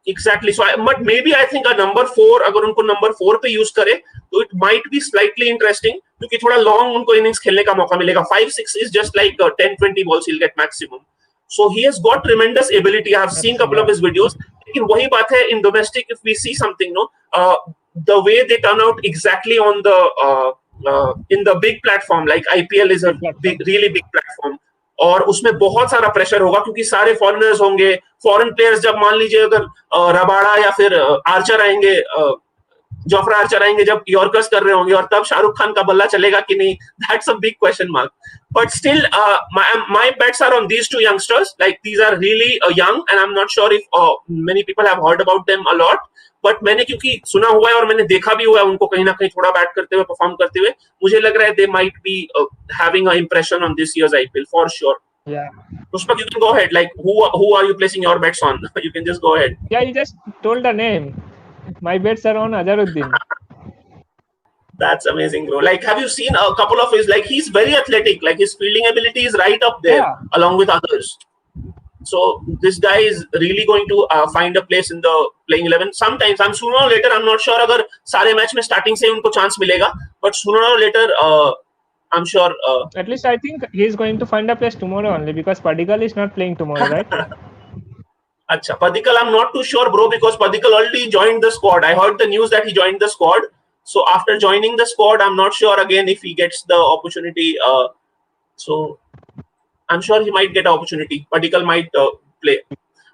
Exactly. So, but maybe I think a number 4, अगर उनको number 4 पे use करे, तो it might be slightly interesting क्योंकि थोड़ा long उनको innings खेलने का मौका मिलेगा. 5-6 is just like 10-20 balls he'll get maximum. So he has got tremendous ability. I've seen a couple of his videos. लेकिन वही बात है in domestic, if we see something, no, the way they turn out exactly on the in the big platform like IPL is a big, really big platform. और उसमें बहुत सारा pressure होगा क्योंकि सारे फॉरेनर्स होंगे. फॉरेन प्लेयर्स जब मान लीजिए अगर रबाड़ा या फिर आर्चर आएंगे, जोफ्रा आर्चर आएंगे जब यॉर्कर्स कर रहे होंगे और तब शाहरुख खान का बल्ला चलेगा कि नहीं, that's a big question mark. But still, my bets are on these two youngsters. Like these are really young, and I'm not sure if many people have heard about them a lot. But मैंने क्योंकि सुना हुआ है और मैंने देखा भी हुआ है उनको कहीं ना कहीं थोड़ा बैट करते हुए परफॉर्म करते हुए, मुझे लग रहा है they might be having an impression on this year's IPL for sure. Yeah. Pushpak, you can go ahead. Like who are you placing your bets on? You can just go ahead. Yeah, you just told the name. My bets are on Azharuddin. That's amazing, bro. Like, have you seen a couple of his? Like, he's very athletic. Like, his fielding ability is right up there, along with others. So this guy is really going to find a place in the playing 11. Sometimes, I'm sooner or later. I'm not sure अगर सारे match में starting से उनको chance मिलेगा, but sooner or later, I'm sure. At least I think he's going to find a place tomorrow only because Padikkal is not playing tomorrow, right? Acha, Padikkal, I'm not too sure, bro, because Padikkal already joined the squad. I heard the news that he joined the squad. So after joining the squad, I'm not sure again if he gets the opportunity. So I'm sure he might get an opportunity. Padikkal might play.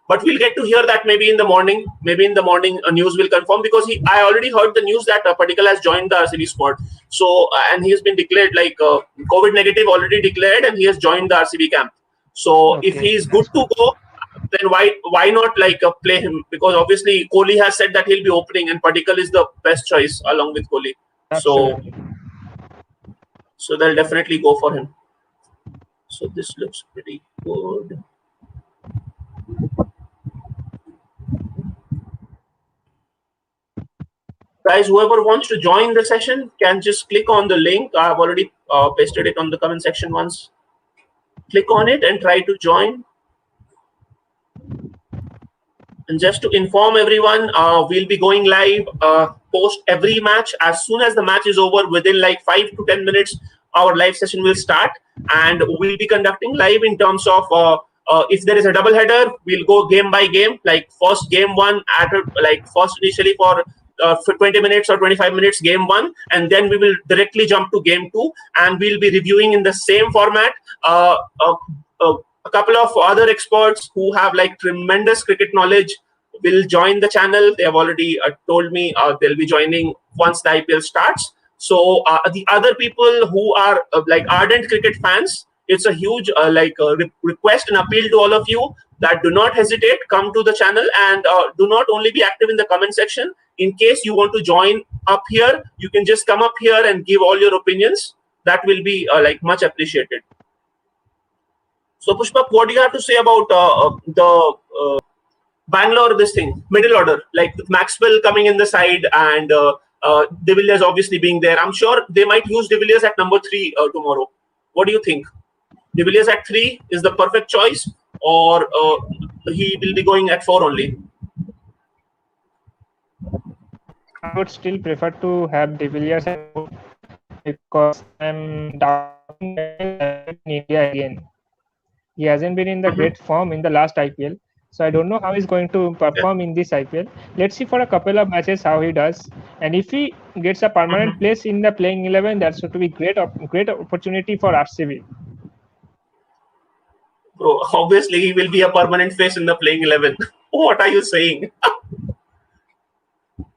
But we'll get to hear that maybe in the morning. Maybe in the morning, news will confirm because I already heard the news that Padikkal has joined the RCB squad. So and he has been declared like COVID negative already declared, and he has joined the RCB camp. So Okay, if he is good to go, then why not like play him? Because obviously Kohli has said that he'll be opening, and Padikkal is the best choice along with Kohli. absolutely. So they'll definitely go for him. So this looks pretty good. Guys, whoever wants to join the session can just click on the link. I've already pasted it on the comment section once. Click on it and try to join. And just to inform everyone, we'll be going live post every match. As soon as the match is over, within like 5 to 10 minutes, our live session will start. And we'll be conducting live in terms of if there is a double header, we'll go game by game. Like first game one, first initially for 20 minutes or 25 minutes, game one. And then we will directly jump to game two. And we'll be reviewing in the same format. A couple of other experts who have like tremendous cricket knowledge will join the channel. They have already told me they'll be joining once the IPL starts. So the other people who are like ardent cricket fans, it's a huge request and appeal to all of you that do not hesitate, come to the channel and do not only be active in the comment section. In case you want to join up here, you can just come up here and give all your opinions. That will be like much appreciated. So Pushpak, what do you have to say about the Bangalore, this thing, middle order, like Maxwell coming in the side and De Villiers obviously being there? I'm sure they might use De Villiers at number 3 tomorrow. What do you think? De Villiers at 3 is the perfect choice, or he will be going at 4 only? I would still prefer to have De Villiers at 4 because I'm doubting in India again. He hasn't been in the great form in the last IPL. So I don't know how he's going to perform in this IPL. Let's see for a couple of matches how he does. And if he gets a permanent place in the playing 11, that's going to be great opportunity for RCB. Bro, obviously he will be a permanent face in the playing 11. What are you saying?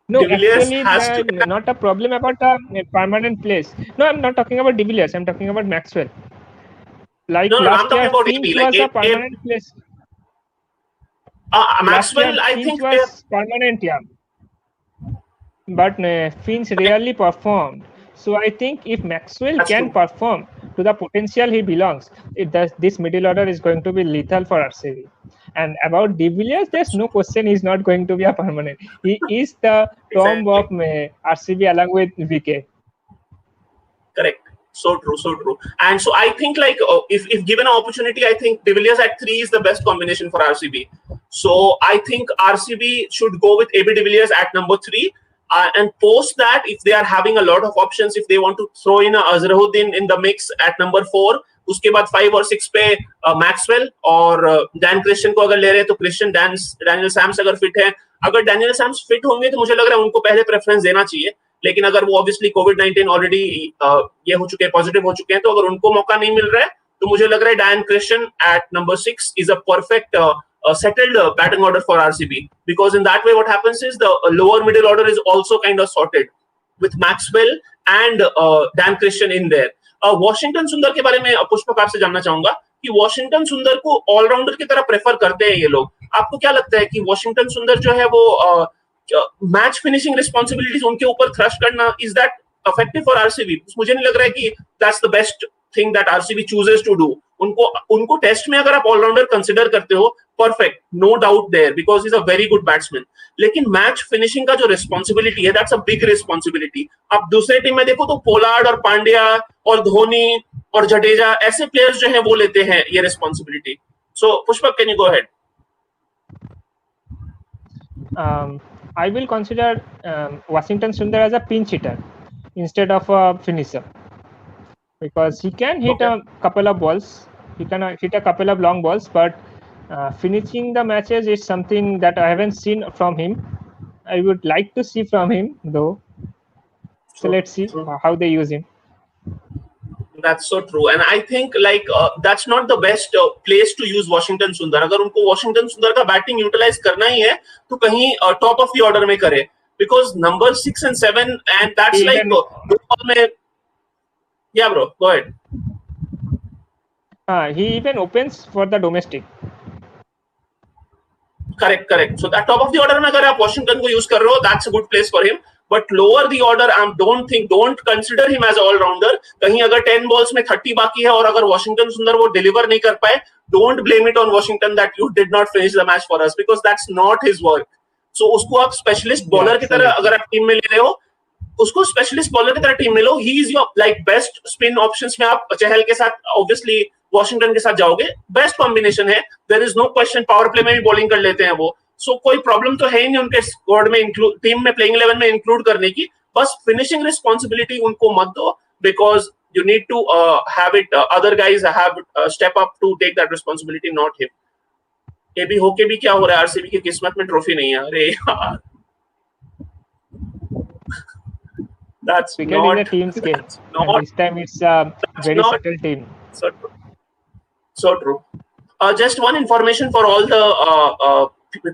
No, actually, not a problem about a permanent place. No, I'm not talking about De Villiers. I'm talking about Maxwell. Like no, last year, Finch was a permanent place. Maxwell, I Finch think was permanent, yeah. But Finch rarely performed. So I think if Maxwell can perform to the potential he belongs, this middle order is going to be lethal for RCB. And about De Villiers, there's no question he's not going to be a permanent. He is the tomb of RCB along with VK. Correct. So true, so true. And so I think like if given an opportunity, I think De Villiers at 3 is the best combination for RCB. So I think RCB should go with AB De Villiers at number 3. And post that, if they are having a lot of options, if they want to throw in a Azharuddin in the mix at number 4, उसके बाद 5 और 6 पे Maxwell और Dan Christian को अगर ले रहे हैं तो क्रिश्चियन डैनियल सैम्स अगर फिट है, अगर डैनियल सैम्स फिट होंगे तो मुझे लग रहा है उनको पहले प्रेफरेंस देना चाहिए. लेकिन अगर वो ऑब्वियसली कोविड-19 ऑलरेडी ये हो चुके हैं, पॉजिटिव हो चुके हैं, तो अगर उनको मौका नहीं मिल रहा है तो मुझे लग रहा है Dan Christian at number 6 is a perfect settled batting order for RCB, because in that way what happens is the lower middle order is also kind of sorted with Maxwell and Dan Christian in there. Washington सुंदर के बारे में पुष्पक आपसे जानना चाहूंगा कि Washington सुंदर को ऑलराउंडर की तरह प्रेफर करते हैं ये लोग. आपको क्या लगता है कि वॉशिंगटन सुंदर जो है वो मैच फिनिशिंग रिस्पॉन्सिबिलिटीज उनके ऊपर थ्रस्ट करना, is that effective for RCB? मुझे नहीं लग रहा है कि that's the best thing that RCB chooses to do. उनको टेस्ट में अगर आप ऑलराउंडर कंसिडर करते हो, perfect, no doubt there, because is a very good batsman. लेकिन मैच फिनिशिंग का जो रिस्पॉन्सिबिलिटी है, दैट्स अ बिग रिस्पॉन्सिबिलिटी. आप दूसरे टीम में देखो तो पोलार्ड और पांड्या और धोनी और जडेजा ऐसे प्लेयर्स जो है वो लेते हैं ये responsibility. So Pushpak, can you go ahead? I will consider Washington Sundar as a pinch hitter instead of a finisher, because he can hit a couple of balls, he can hit a couple of long balls, but finishing the matches is something that I haven't seen from him. I would like to see from him though. So let's see how they use him. That's so true, and I think like that's not the best place to use Washington Sundar. अगर उनको Washington Sundar का batting utilise करना ही है तो कहीं top of the order में करे, because number 6 and 7 and that's like में. Yeah bro, go ahead. He even opens for the domestic. Correct. So that top of the order में अगर आप Washington को use कर रहे हो, that's a good place for him. But lower the order, don't consider him as an all-rounder. कहीं अगर 10 balls में 30 बाकी है और अगर Washington सुंदर वो deliver नहीं कर पाए, don't blame it on Washington that you did not finish the match for us, because that's not his work. So उसको आप specialist bowler की तरह अगर आप टीम में ले रहे हो, उसको स्पेशलिस्ट बॉलर की तरह टीम में लो. He is your like best spin options में. आप चहल के साथ ऑब्वियसली वॉशिंगटन के साथ जाओगे, बेस्ट कॉम्बिनेशन है, there is no question. Power play में भी बॉलिंग कर लेते हैं वो, सो कोई प्रॉब्लम तो है ही नहीं उनके स्क्वाड में इंक्लूड, टीम में, प्लेइंग 11 में इंक्लूड करने की. बस फिनिशिंग रिस्पॉन्सिबिलिटी उनको मत दो, because you need to have it other guys have step up to take that responsibility, not him. ये भी होके भी क्या हो रहा है, आरसीबी की किस्मत में ट्रॉफी नहीं है. अरे यार, that's cricket not is a team's game, not, and this time it's a very not, subtle team. So true. Just one information for all the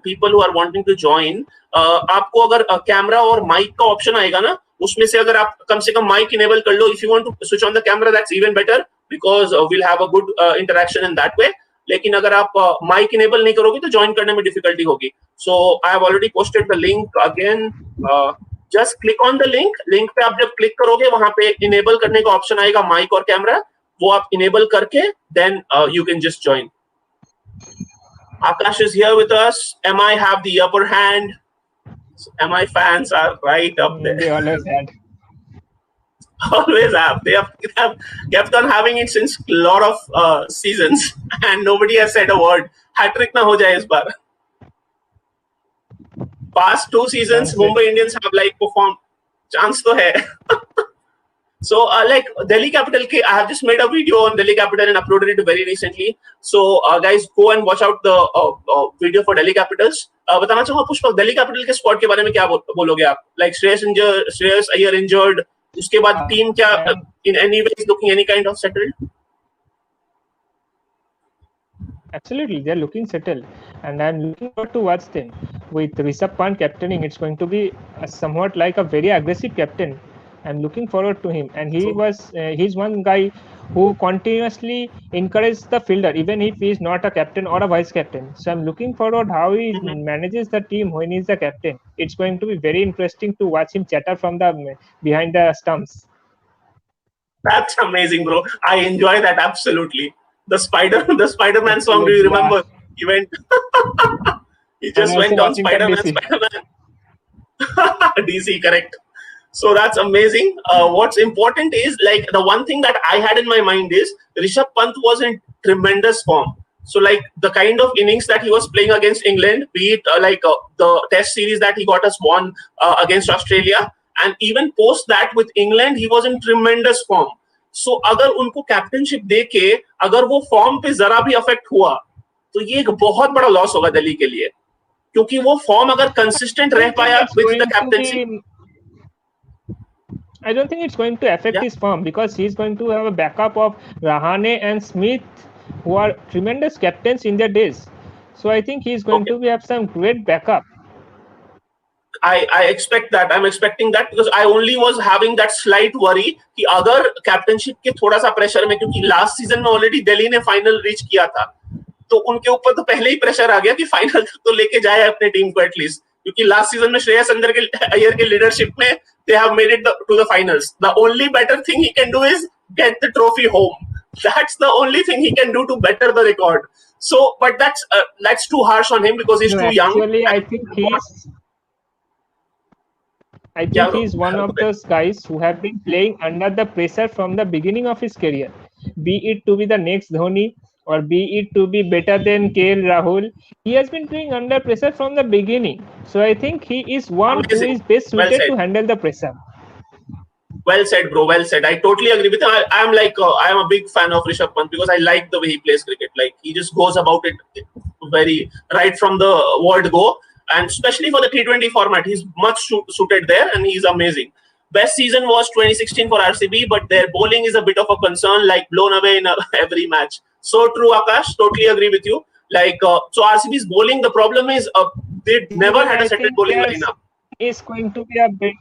people who are wanting to join. आपको अगर camera और mic का option आएगा ना, उसमें से अगर आप कम से कम माइक इनेबल कर लो, if you want to switch on the camera, that's even better, because we'll have a good interaction in that way. लेकिन अगर आप माइक इनेबल नहीं करोगे तो ज्वाइन करने में डिफिकल्टी होगी. So I have already posted the link again. Just click on the link पे आप जब क्लिक करोगे वहां पे इनेबल करने का ऑप्शन आएगा, माइक और कैमरा, वो आप इनेबल करके then you can just join. Akash is here with us. MI have the upper hand. MI fans are right up there. They always had. Always have. They have kept on having it since a lot of seasons, and nobody has said a word. Hat-trick na ho jaye is baar. Past 2 seasons, Mumbai Indians have like performed. Chance to hai. So like Delhi Capital, I have just made a video on Delhi Capital and uploaded it very recently. So guys, go and watch out the video for Delhi Capitals. बताना चाहूँगा Pushpak, Delhi Capital के squad के बारे में क्या बोलोगे आप? Like Shreyas Iyer injured, उसके बाद टीम क्या in any way is looking any kind of settled? Absolutely, they're looking settled, and I'm looking forward to watch them. With Rishabh Pant captaining, it's going to be somewhat like a very aggressive captain. I'm looking forward to him, and he's one guy who continuously encourages the fielder, even if he's not a captain or a vice captain. So I'm looking forward how he manages the team when he's the captain. It's going to be very interesting to watch him chatter from the behind the stumps. That's amazing, bro. I enjoy that absolutely. The Spider-Man song. Do you remember? He went. He just went on Spider-Man. DC, correct. So that's amazing. What's important is like the one thing that I had in my mind is Rishabh Pant was in tremendous form. So like the kind of innings that he was playing against England, be it the Test series that he got us won against Australia, and even post that with England, he was in tremendous form. So अगर उनको captainship दे के अगर वो form पे जरा भी affect हुआ तो ये एक बहुत बड़ा लॉस होगा दिल्ली के लिए क्योंकि वो फॉर्म अगर कंसिस्टेंट रह don't think पाया it's with the going to captaincy be. I don't think it's going to affect या his form because he's going to have a backup of Rahane and Smith, who are tremendous captains in their days. So I think he's going okay to have some great backup. I expect that. I'm expecting that because I only was having that slight worry कि अगर captainship के थोड़ा सा pressure में क्योंकि last season में already Delhi ने final reach किया था तो उनके ऊपर तो पहले ही प्रेशर आ गया कि फाइनल तक तो लेके जाए अपने टीम को एटलीस्ट क्योंकि लास्ट सीजन में श्रेयस अय्यर के लीडरशिप में they have made it to the finals the only better thing he can do is get the trophy home that's the only thing he can do to better the record so but that's too harsh on him because he's No, too young actually, and I yeah think bro he's one go of ahead. those guys who have been playing under the pressure from the beginning of his career. Be it to be the next Dhoni or be it to be better than KL Rahul, he has been playing under pressure from the beginning. So I think he is one who Amazing. is best Well suited said. to handle the pressure. Well said, bro. Well said. I totally agree with you. I'm like, I am a big fan of Rishabh Pant because I like the way he plays cricket. Like, he just goes about it very right from the word go. And especially for the T20 format, he's much suited there and he's amazing. Best season was 2016 for RCB, but their bowling is a bit of a concern, like blown away in every match. So true, Akash. Totally agree with you. Like, so RCB's bowling, the problem is they never Season, had a I settled think bowling their lineup. is going to be a bit.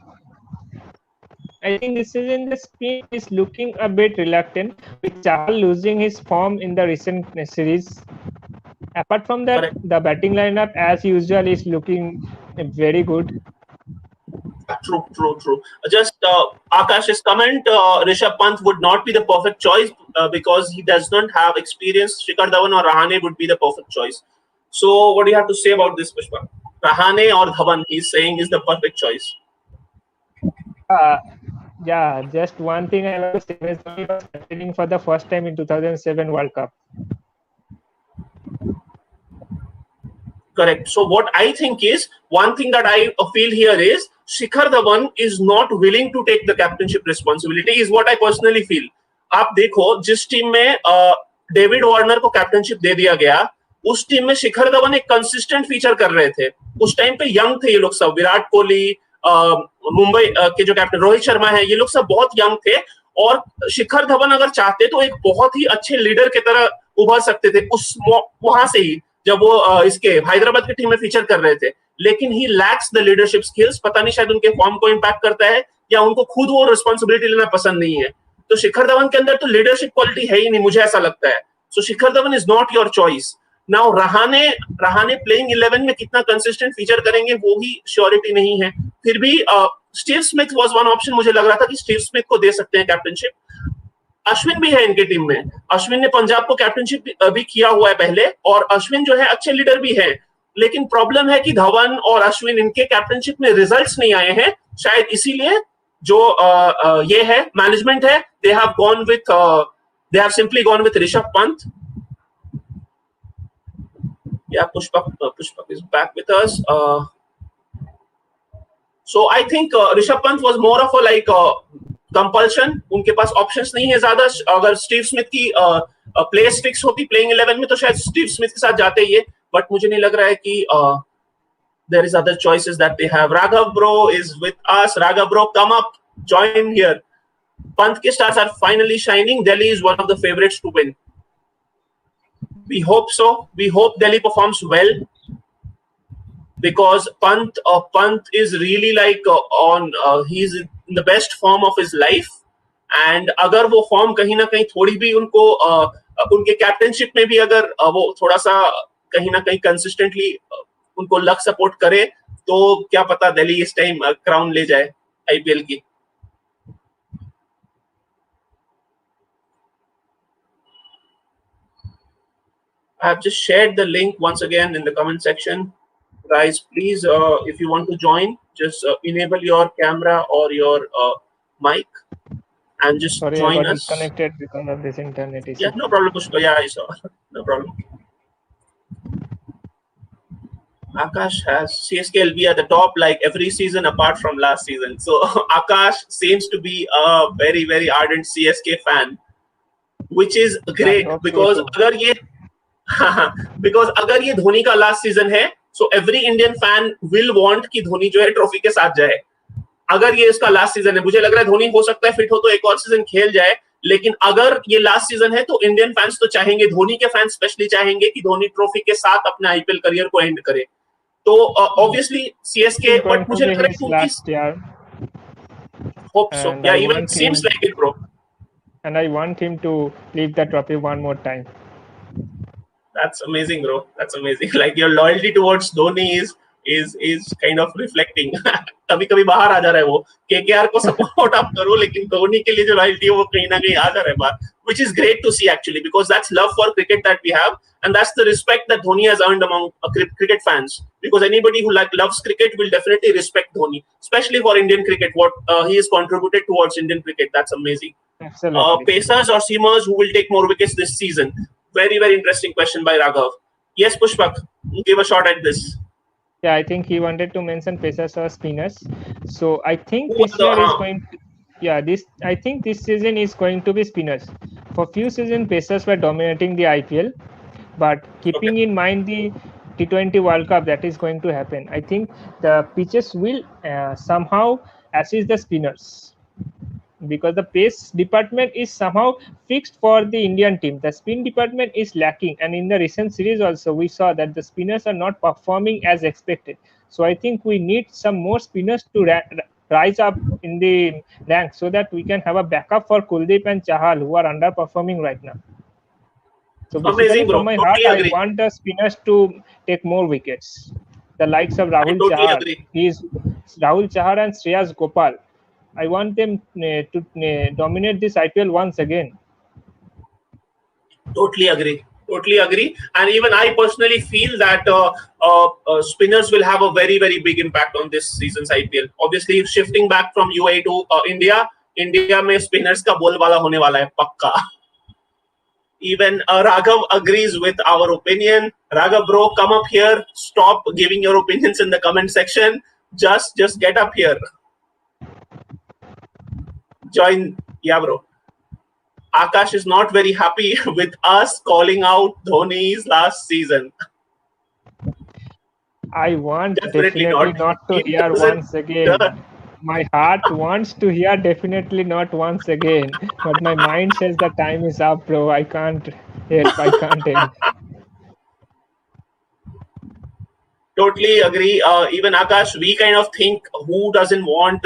I think this season the spin is looking a bit reluctant with Chahal losing his form in the recent series. Apart from that, Correct. the batting lineup, as usual, is looking very good. True, true, true. Just Akash's comment, Rishabh Pant would not be the perfect choice because he does not have experience. Shikhar Dhawan or Rahane would be the perfect choice. So, what do you have to say about this, Pushpa? Rahane or Dhawan, he's saying is the perfect choice. Uh, yeah, just one thing I want to say is Dhoni was captaining for the first time in 2007 World Cup. Correct. So what I think is one thing that I feel here is Shikhar Dhawan is not willing to take the captainship responsibility. Is what I personally feel. आप देखो जिस team में David Warner को captainship दे दिया गया उस team में शिखर धवन एक कंसिस्टेंट फीचर कर रहे थे उस टाइम पे यंग थे ये लोग सब विराट कोहली मुंबई के जो कैप्टन रोहित शर्मा है ये लोग सब बहुत यंग थे और शिखर धवन अगर चाहते तो एक बहुत ही अच्छे लीडर की तरह उभर सकते थे उस वहां से ही जब वो इसके हैदराबाद की टीम में फीचर कर रहे थे लेकिन ही लैक्स द लीडरशिप स्किल्स पता नहीं शायद उनके फॉर्म को इम्पैक्ट करता है या उनको खुद वो रिस्पॉन्सिबिलिटी लेना पसंद नहीं है तो शिखर धवन के अंदर तो लीडरशिप क्वालिटी है ही नहीं मुझे ऐसा लगता है so Shikhar Dhawan is not your choice now Rahane Rahane playing 11 में कितना कंसिस्टेंट फीचर करेंगे वो भी श्योरिटी नहीं है फिर भी Steve Smith was one option मुझे लग रहा था कि स्टीव स्मिथ को दे सकते हैं कैप्टनशिप अश्विन भी है इनके टीम में अश्विन ने पंजाब को कैप्टनशिप भी किया हुआ है पहले और अश्विन जो है अच्छे लीडर भी है लेकिन प्रॉब्लम है कि धवन और अश्विन इनके कैप्टनशिप में रिजल्ट्स नहीं आए हैं शायद इसीलिए जो ये है मैनेजमेंट है they have simply gone with Rishabh Pant या Pushpak is back with us so I think Rishabh Pant was more of a like compulsion उनके पास ऑप्शंस नहीं है ज्यादा अगर स्टीव स्मिथ की प्लेस फिक्स होती प्लेइंग 11 में तो शायद स्टीव स्मिथ के साथ जाते ही बट मुझे नहीं लग रहा है कि there is other choices that they have. Raghav bro is with us. Raghav bro, come up, join here. Pant ke stars are finally shining. Delhi is one of the favorites to win. We hope so. We hope Delhi performs well because Pant is really like he's in the best form of his life. And अगर वो form कहीं ना कहीं थोड़ी भी उनको उनके captainship में भी अगर वो थोड़ा सा कहीं ना कहीं कंसिस्टेंटली उनको लक सपोर्ट करे तो क्या पता दिल्ली इस टाइम क्राउन ले जाए आईपीएल की I have just shared the link once again in the comment section. Guys, please, if you want to join, just enable your camera or your mic and just Sorry, I join got us. disconnected because of this internet Yeah, issue. no problem, Pushpa. Yeah, I saw. No problem. Akash has CSK will be at the top like every season apart from last season. So Akash seems to be a very very ardent CSK fan, which is I great hope so because too. अगर ये because अगर ये धोनी का last season है, so every Indian fan will want कि धोनी जो है trophy के साथ जाए. अगर ये इसका लास्ट सीजन है, मुझे लग रहा है धोनी हो सकता है फिट हो तो एक और सीजन खेल जाए, लेकिन अगर ये लास्ट सीजन है तो इंडियन फैंस तो चाहेंगे, धोनी के फैंस स्पेशली चाहेंगे कि धोनी ट्रॉफी के साथ अपने आईपीएल करियर को एंड करे. तो obviously This CSK, is but going to मुझे be लग रहा है his क्योंकि last year, hope so and या I even want seems him like it bro. to leave the trophy one more time. That's amazing, bro. That's amazing. Like your loyalty towards Dhoni is kind of reflecting. कभी कभी बाहर आ जा रहा है वो, KKR को support आप करो लेकिन धोनी के लिए जो लॉयल्टी है वो कहीं ना कहीं आ जा रहा है बाहर, which is great to see actually because that's love for cricket that we have and that's the respect that Dhoni has earned among cricket fans because anybody who loves cricket will definitely respect Dhoni, especially for Indian cricket. What he has contributed towards Indian cricket, that's amazing. Absolutely. Pacers or seamers who will take more wickets this season? Very, very interesting question by Raghav. Yes, Pushpak, give a shot at this. Yeah, I think he wanted to mention pacers or spinners. So I think Who this are the, year is going to, yeah, this I think this season is going to be spinners. For few seasons, pacers were dominating the IPL, but okay. keeping in mind the T20 World Cup that is going to happen, I think the pitches will somehow assist the spinners because the pace department is somehow fixed for the Indian team. The spin department is lacking, and in the recent series also we saw that the spinners are not performing as expected. So I think we need some more spinners to rise up in the ranks so that we can have a backup for Kuldeep and Chahal who are underperforming right now. So basically, Amazing, from bro. my heart, Totally I agree. want the spinners to take more wickets. The likes of I Rahul totally Chahar, agree. Rahul Chahar and Shreyas Gopal. I want them to dominate this IPL once again. Totally agree. Totally agree. And even I personally feel that spinners will have a very, very big impact on this season's IPL. Obviously, shifting back from UAE to India, India में spinners का बोलबाला होने वाला है पक्का. Even Raghav agrees with our opinion. Raghav, bro, come up here. Stop giving your opinions in the comment section. Just get up here. Join. Yeah, bro. Akash is not very happy with us calling out Dhoni's last season. I want Definitely definitely not. not to He hear doesn't. once again. My heart wants to hear definitely not once again, but my mind says the time is up, bro. I can't help. I can't help. Totally agree. Even Akash, we kind of think who doesn't want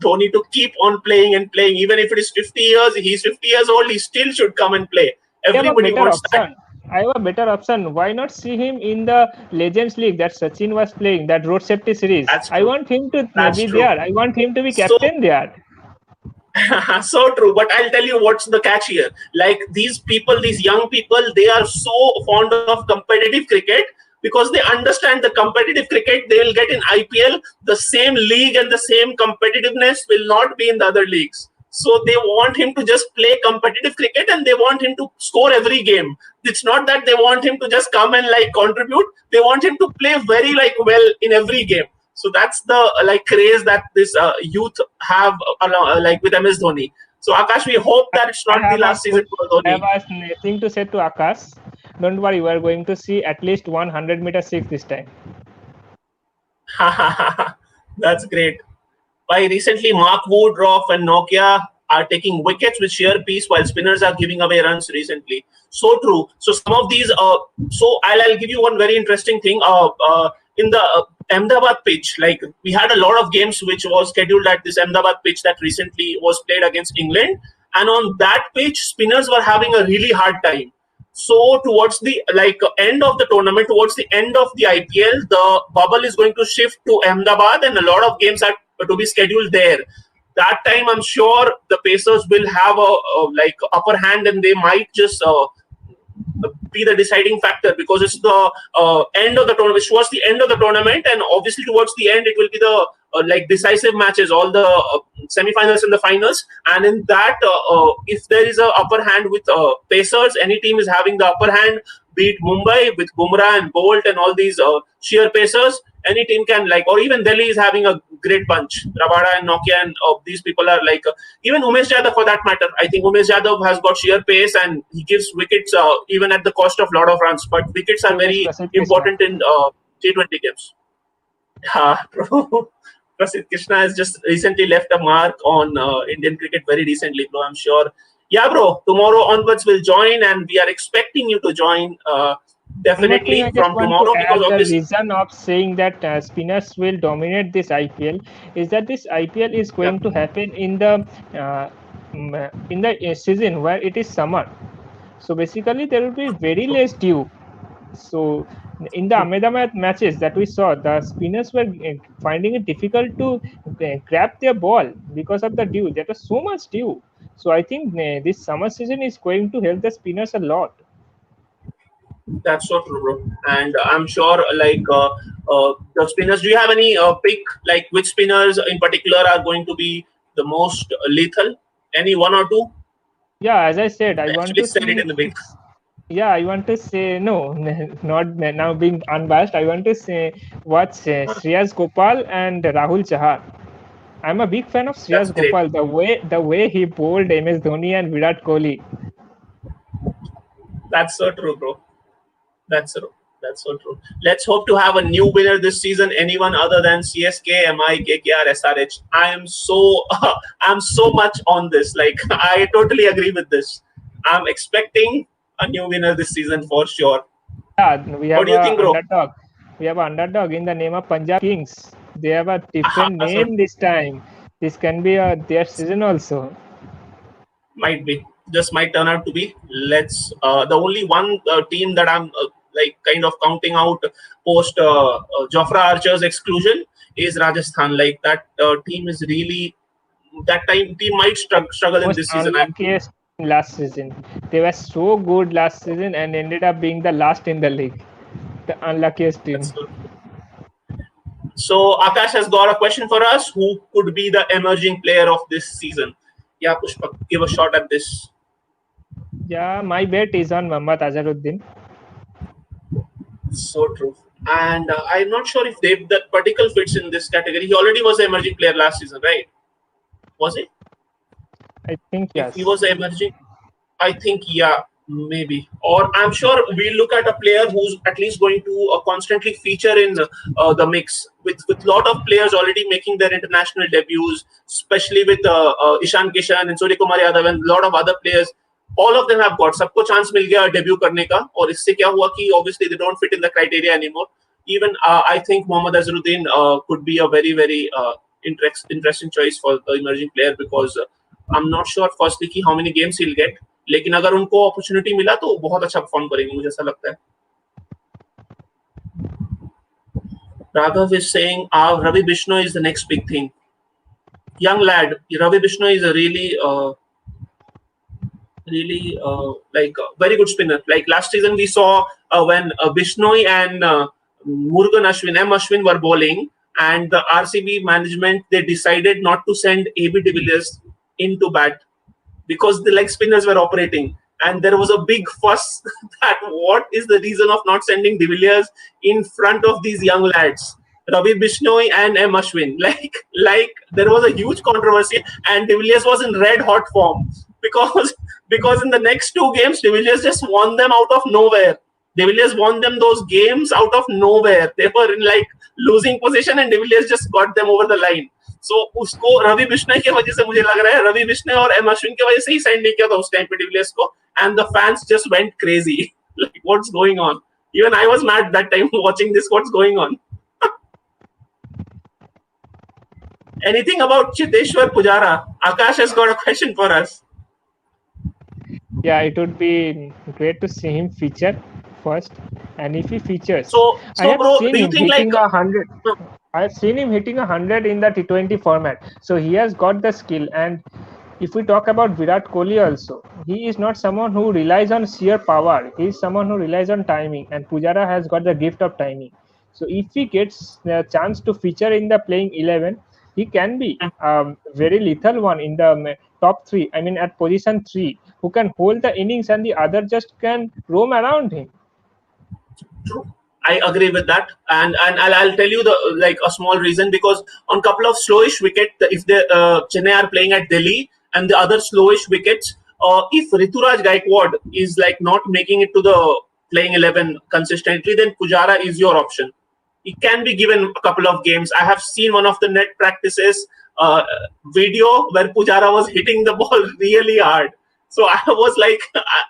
Dhoni to keep on playing and playing, even if it is 50 years, he's 50 years old, he still should come and play. I have a Everybody better wants that. option. I have a better option. Why not see him in the Legends League that Sachin was playing, that road safety series? That's I true. want him to That's be true. there. I want him to be So captain there. so true, but I'll tell you what's the catch here. Like these people, these young people, they are so fond of competitive cricket because they understand the competitive cricket they will get in IPL, the same league and the same competitiveness will not be in the other leagues. So they want him to just play competitive cricket and they want him to score every game. It's not that they want him to just come and like contribute. They want him to play very like well in every game. So that's the like craze that this youth have like with MS Dhoni. So Akash, we hope that it's I not the have a last season for Dhoni. thing to say to Akash. Don't worry, we are going to see at least 100-meter six this time. That's great. By recently, Mark Woodruff and Nokia are taking wickets with sheer pace while spinners are giving away runs recently. So true. So some of these, so I'll give you one very interesting thing. In the Ahmedabad pitch, like we had a lot of games which was scheduled at this Ahmedabad pitch that recently was played against England, and on that pitch, spinners were having a really hard time. So towards the like end of the tournament, towards the end of the IPL, the bubble is going to shift to Ahmedabad, and a lot of games are to be scheduled there. That time, I'm sure the Pacers will have a like upper hand, and they might just be the deciding factor, because it's the end of the tournament. It's towards the end of the tournament, and obviously towards the end it will be the like decisive matches, all the semi-finals and the finals. And in that, if there is a upper hand with Pacers, any team is having the upper hand. Beat Mumbai with Bumrah and Bolt and all these sheer Pacers. Any team can, like, or even Delhi is having a great bunch. Rabada and Nokia and these people are like, even Umesh Yadav for that matter. I think Umesh Yadav has got sheer pace and he gives wickets even at the cost of lot of runs. But wickets are So is very Prasidh Krishna. important in T20 games. Bro. Prasidh Krishna has just recently left a mark on Indian cricket very recently, bro. I'm sure. Yeah, bro. Tomorrow onwards we'll join, and we are expecting you to join One more thing definitely I just from want to tomorrow, because add, the obviously, reason of saying that spinners will dominate this IPL is that this IPL is yeah, going to happen in the season where it is summer. So basically, there will be very true, less dew. So in the true. Ahmedabad matches that we saw, the spinners were finding it difficult to grab their ball because of the dew. There was so much dew. So I think this summer season is going to help the spinners a lot. That's so true, bro. And I'm sure, like the spinners. Do you have any pick, like which spinners in particular are going to be the most lethal? Any one or two? Yeah, as I said, I want Actually, to said it see. in the beginning. Yeah, I want to say no, not now being unbiased. I want to say watch Shreyas Gopal and Rahul Chahar. I'm a big fan of That's Shreyas great. Gopal. The way he bowled MS Dhoni and Virat Kohli. That's so true, bro. That's true. That's so true. Let's hope to have a new winner this season. Anyone other than CSK, MI, KKR, SRH. I am so I'm so much on this. Like I totally agree with this. I'm expecting a new winner this season for sure. Yeah, we What have do you a think, bro? underdog. We have an underdog in the name of Punjab Kings. They have a different So name this time. This can be their season also. might be, just might turn out to be. Let's the only one team that I'm like kind of counting out post Jofra Archer's exclusion is Rajasthan. Like that team is really, that team might struggle in Most this season. I'm unluckiest last season. They were so good last season and ended up being the last in the league. The unluckiest that's team. so true. So Akash has got a question for us. Who could be the emerging player of this season? Yeah, Pushpa, give a shot at this. Yeah, my bet is on Mohammad Azharuddin. So true. And I'm not sure if Dave that particle fits in this category. He already was an emerging player last season, right? Was he? I think If he yes. was emerging, I think, yeah, maybe. Or I'm sure we look at a player who's at least going to constantly feature in the mix, with lot of players already making their international debuts, especially with Ishan Kishan and Surya Kumar Yadav and a lot of other players. All of them have got सबको chance मिल गया debut करने का, और इससे क्या हुआ कि obviously they don't fit in the criteria anymore. Even I think Mohammad Azharuddin could be a very very interesting choice for the emerging player, because I'm not sure firstly कि how many games he'll get, लेकिन अगर उनको opportunity मिला तो वो बहुत अच्छा perform करेंगे, मुझे ऐसा लगता है. Raghav is saying Ravi Bishnoi is the next big thing. Young lad, Ravi Bishnoi is a really like very good spinner. Like last season we saw when Bishnoi and Murugan Ashwin, M Ashwin were bowling, and the RCB management, they decided not to send AB de Villiers into bat because the leg spinners were operating. And there was a big fuss that what is the reason of not sending De Villiers in front of these young lads, Ravi Bishnoi and M Ashwin. Like there was a huge controversy, and De Villiers was in red hot form because because in the next two games, De Villiers just won them out of nowhere. De Villiers won them those games out of nowhere. They were in like losing position, and De Villiers just got them over the line. सो उसको रवि बिश्नोई की वजह से मुझे लग रहा है रवि बिश्नोई और M Ashwin की वजह से ही साइन नहीं किया था उस टाइम पे डिविलियर्स को and the fans just went crazy like what's going on even I was mad that time watching this what's going on anything about Cheteshwar Pujara Akash has got a question for us Yeah, it would be great to see him feature first. And if he features, so I so have bro seen do you him think hitting like 100. I have seen him hitting 100 in the T20 format. So he has got the skill. And if we talk about Virat Kohli also, he is not someone who relies on sheer power. He is someone who relies on timing, and Pujara has got the gift of timing. So if he gets the chance to feature in the playing 11, he can be very lethal one in the top three. I mean, at position three, who can hold the innings and the other just can roam around him. True. I agree with that, and I'll tell you the like a small reason, because on couple of slowish wicket, if the Chennai are playing at Delhi and the other slowish wickets, if Rituraj Gaikwad is like not making it to the playing 11 consistently, then Pujara is your option. He can be given a couple of games. I have seen one of the net practices video where Pujara was hitting the ball really hard. So I was like,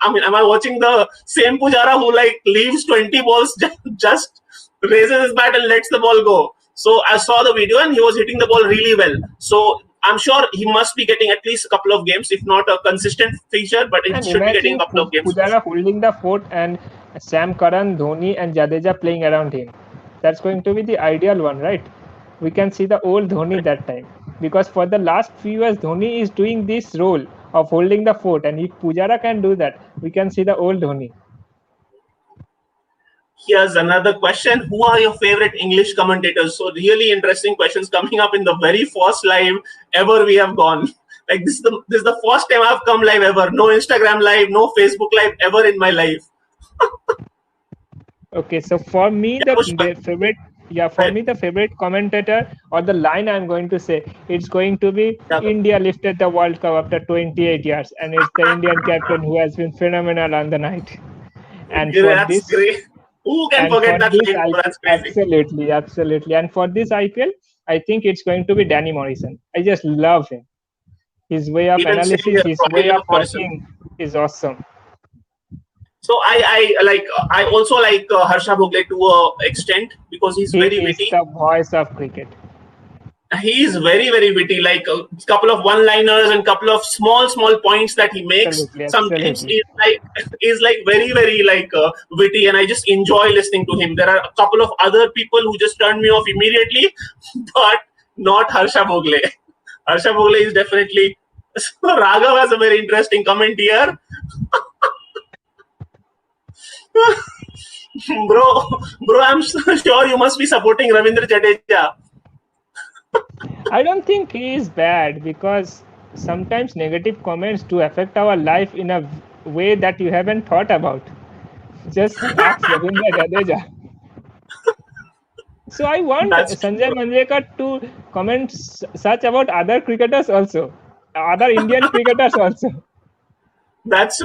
I mean, am I watching the same Pujara who like leaves 20 balls, just raises his bat and lets the ball go? So I saw the video and he was hitting the ball really well. So I'm sure he must be getting at least a couple of games, if not a consistent feature, but he And should be getting a imagine couple of games for Pujara sure. holding the fort and Sam Curran, Dhoni, and Jadeja playing around him. That's going to be the ideal one, right? We can see the old Dhoni that time. Because for the last few years, Dhoni is doing this role of holding the fort. And if Pujara can do that, we can see the old Dhoni. Here's another question. Who are your favorite English commentators? So really interesting questions coming up in the very first live ever we have gone. Like this is the first time I've come live ever. No Instagram live, no Facebook live ever in my life. Okay, so for me, Yeah, the Pushpa. favorite, yeah, for Right. me, the favorite commentator or the line I'm going to say, it's going to be Yeah, India lifted the World Cup after 28 years, and it's the Indian captain who has been phenomenal on the night. And for that's this, great. Who can and forget for that this line? Bro? IPL, That's crazy. absolutely, absolutely. And for this IPL, I think it's going to be Danny Morrison. I just love him. His way of Even same analysis, here, his probably way of love Morrison. talking is awesome. So I like I also like Harsha Bhogle to a extent because he's He very is witty. the voice of cricket. He is very witty, like a couple of one liners and couple of small points that he makes Absolutely, sometimes absolutely. is like very like witty, and I just enjoy listening to him. There are a couple of other people who just turned me off immediately, but not Harsha Bhogle. Harsha Bhogle is definitely. Raghav has a very interesting comment here. bro, I'm sure you must be supporting Ravindra Jadeja. I don't think he is bad because sometimes negative comments do affect our life in a way that you haven't thought about. Just ask Ravindra Jadeja. So I want That's Sanjay true. Manjrekar to comment such about other cricketers also, other Indian cricketers also. That's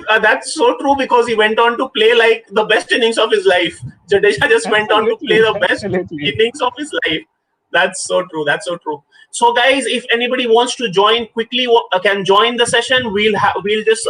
so true, because he went on to play like the best innings of his life. Jadeja just went on to play Absolutely, the best absolutely. innings of his life. That's so true. That's so true. So, guys, if anybody wants to join quickly, can join the session. We'll just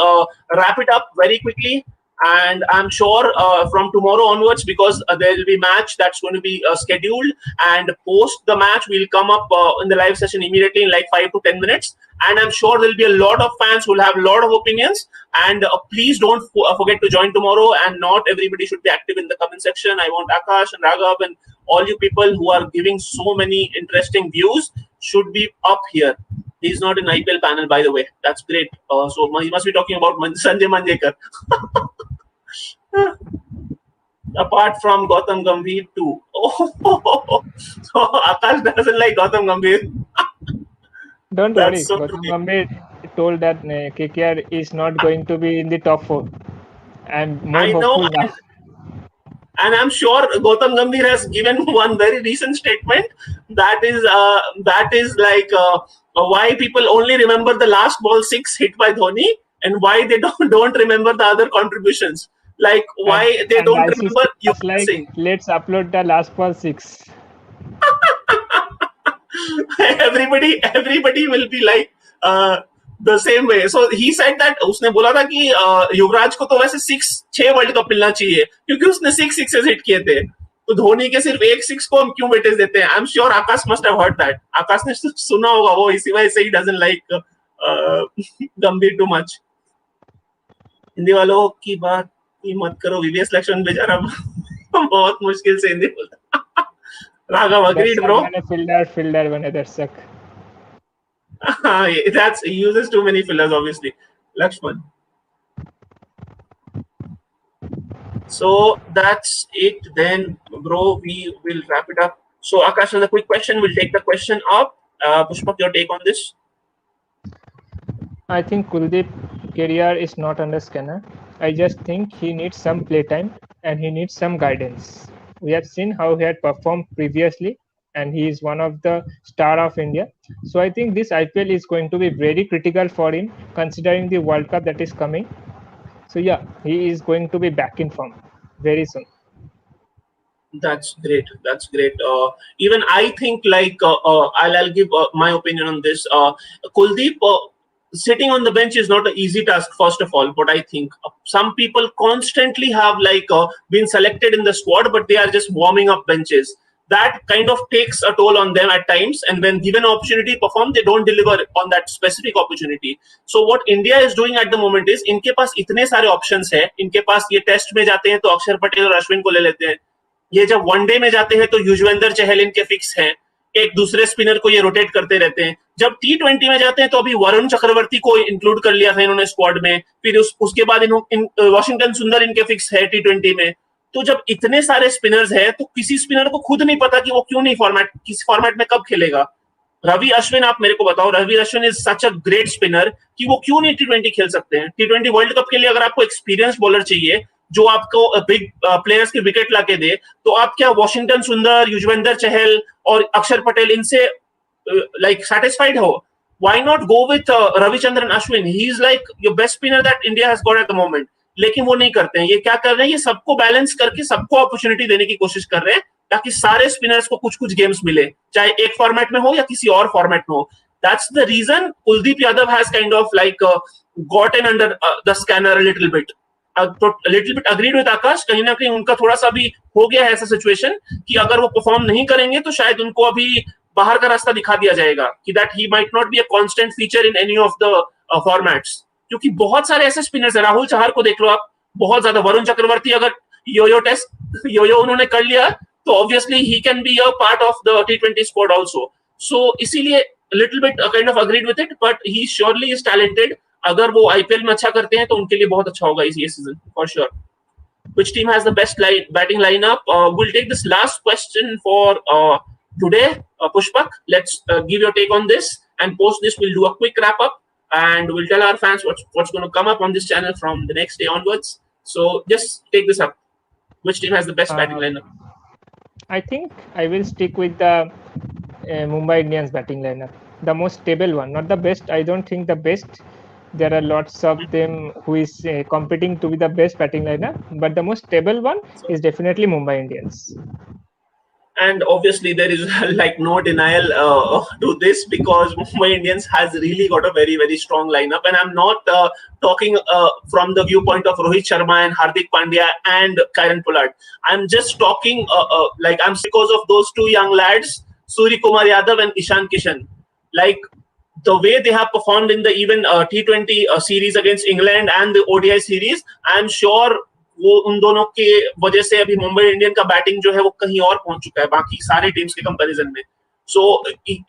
wrap it up very quickly, and I'm sure from tomorrow onwards, because there will be match that's going to be scheduled, and post the match we'll come up in the live session immediately in like 5 to 10 minutes, and I'm sure there'll be a lot of fans who will have a lot of opinions, and please don't forget to join tomorrow, and not everybody should be active in the comment section. I want Akash and Raghav and all you people who are giving so many interesting views should be up here. He's not in IPL panel, by the way. That's great. So he must be talking about Sanjay Manjekar. Apart from Gautam Gambhir too. Oh, so Akash doesn't like Gautam Gambhir. Don't That's worry, so true. Gautam Gambhir told that KKR is not going to be in the top four. I'm more I know, hopeful now. and I'm sure Gautam Gambhir has given one very recent statement that is like why people only remember the last ball six hit by Dhoni, and why they don't remember the other contributions. Like And why they and don't ICC remember was Yuvraj like, Singh. let's upload the last ball six. everybody will be like the same way. So he said that उसने बोला था कि युवराज को तो वैसे छह world cup मिलना चाहिए, क्योंकि उसने सिक्स सिक्सेस हिट किए थे, तो धोनी के सिर्फ एक सिक्स को हम क्यों वेटेज देते हैं? I am sure Aakash must have heard that. Aakash ने सुना होगा वो, इसी वजह से ही doesn't like Gambhir too much. Hindi वालों की बात ही मत करो, वीवीएस लक्ष्मण बेचारा बहुत मुश्किल से हिंदी बोलता. राघव अग्रीड दर्शक ब्रो. बने फिल्डर, फिल्डर बने दर्शक. That's he uses too many fillers, obviously. Lakshman. So that's it then, bro. We will wrap it up. So Akash has a quick question. We'll take the question up. Pushpak, your take on this? I think Kuldeep career is not under scanner. I just think he needs some playtime and he needs some guidance. We have seen how he had performed previously and he is one of the star of India. So I think this IPL is going to be very critical for him considering the World Cup that is coming. So yeah, he is going to be back in form very soon. That's great. That's great. Even I think like I'll give my opinion on this. Kuldeep sitting on the bench is not an easy task. First of all, but I think some people constantly have like been selected in the squad, but they are just warming up benches. That kind of takes a toll on them at times, and when given opportunity to perform, they don't deliver on that specific opportunity. So what India is doing at the moment is इनके पास इतने सारे options है. इनके पास ये test में जाते हैं तो अक्षर पटेल और अश्विन को ले लेते हैं. ये जब वनडे में जाते हैं तो युजवेंद्र चहल इनके फिक्स हैं. एक दूसरे स्पिनर को ये रोटेट करते रहते हैं. जब T20 में जाते हैं तो अभी वरुण चक्रवर्ती को इंक्लूड कर लिया था इन्होंने स्क्वाड में. फिर उसके बाद वॉशिंगटन सुंदर इनके फिक्स है T20 में. तो जब इतने सारे स्पिनर्स हैं तो किसी स्पिनर को खुद नहीं पता कि वो क्यों नहीं किस फॉर्मेट में कब खेलेगा. रवि अश्विन, आप मेरे को बताओ, Ravi Ashwin is such a great spinner कि वो क्यों नहीं T20 खेल सकते हैं. T20 वर्ल्ड कप के लिए अगर आपको एक्सपीरियंस बॉलर चाहिए जो आपको बिग प्लेयर्स की विकेट लाके दे, तो आप क्या वॉशिंगटन सुंदर, युजवेंद्र चहल और अक्षर पटेल इनसे like satisfied ho? Why not go with Ravichandran Ashwin? He is like your best spinner that India has got at the moment. लेकिन वो नहीं करते हैं. ये क्या कर रहे हैं? ये सबको बैलेंस करके सबको अपॉर्चुनिटी देने की कोशिश कर रहे हैं ताकि सारे स्पिनर्स को कुछ कुछ गेम्स मिले, चाहे एक फॉर्मेट में हो या किसी और फॉर्मेट में हो. That's the reason Kuldeep Yadav has kind of like gotten under the scanner a little bit. तो लिटिल बिट अग्रीड विद आकाश. कहीं ना कहीं उनका थोड़ा सा भी हो गया है ऐसा सिचुएशन कि अगर वो परफॉर्म नहीं करेंगे तो शायद उनको अभी बाहर का रास्ता दिखा दिया जाएगा कि that he might not be a constant feature in any of the formats. क्योंकि बहुत सारे ऐसे स्पिनर्स हैं. राहुल चहर को देख लो आप, बहुत ज्यादा. वरुण चक्रवर्ती अगर यो उन्होंने कर लिया तो obviously he can be a part of the T20 squad also. So इसीलिए little bit kind of agreed with it, but he surely is talented. अगर वो आईपीएल में अच्छा करते हैं तो उनके लिए बहुत अच्छा होगा ये season for sure. Which team has the best batting lineup? We'll take this last question for today. Pushpak, let's give your take on this, and post this we'll do a quick wrap up and we'll tell our fans what's going to come up on this channel from the next day onwards. So just take this up. Which team has the best batting lineup? I think I will stick with the Mumbai Indians batting lineup, the most stable one, not the best. I don't think the best. There are lots of them who is competing to be the best batting lineup, but the most stable one is definitely Mumbai Indians. And obviously there is like no denial to this because Mumbai Indians has really got a very very strong lineup. And I'm not talking from the viewpoint of Rohit Sharma and Hardik Pandya and Kieron Pollard. I'm just talking like I'm because of those two young lads, Surya Kumar Yadav and Ishan Kishan. Like the way they have performed in the even T20 series against England and the ODI series, I'm sure वो उन दोनों के वजह से अभी Mumbai Indian का batting जो है वो कहीं और पहुंच चुका है बाकी सारे टीम्स के कंपैरिजन में. सो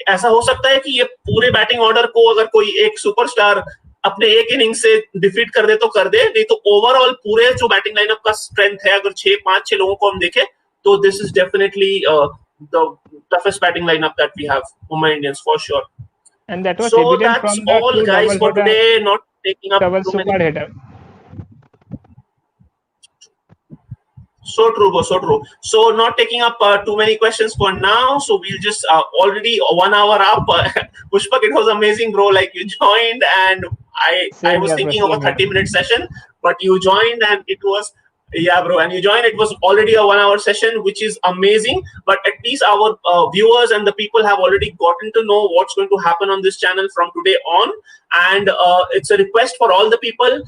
ऐसा हो सकता है कि ये पूरे बैटिंग ऑर्डर को अगर कोई एक सुपरस्टार अपने एक इनिंग से डिफीट कर दे तो कर दे, नहीं तो ओवरऑल पूरे जो बैटिंग लाइनअप का स्ट्रेंथ है, अगर 6-5-6 लोगों को हम देखें तो this is definitely the toughest batting lineup that we have, Mumbai Indians for sure. And that was So evident that's from the all two guys for today. Not taking up double too super many. header. So true, bro. So true. So not taking up too many questions for now. So we'll just already 1 hour up. Pushpak, it was amazing, bro. Like you joined, and I was thinking of a 30-minute session, but you joined, and it was. Yeah, bro. And you joined. It was already a 1 hour session, which is amazing. But at least our viewers and the people have already gotten to know what's going to happen on this channel from today on. And it's a request for all the people.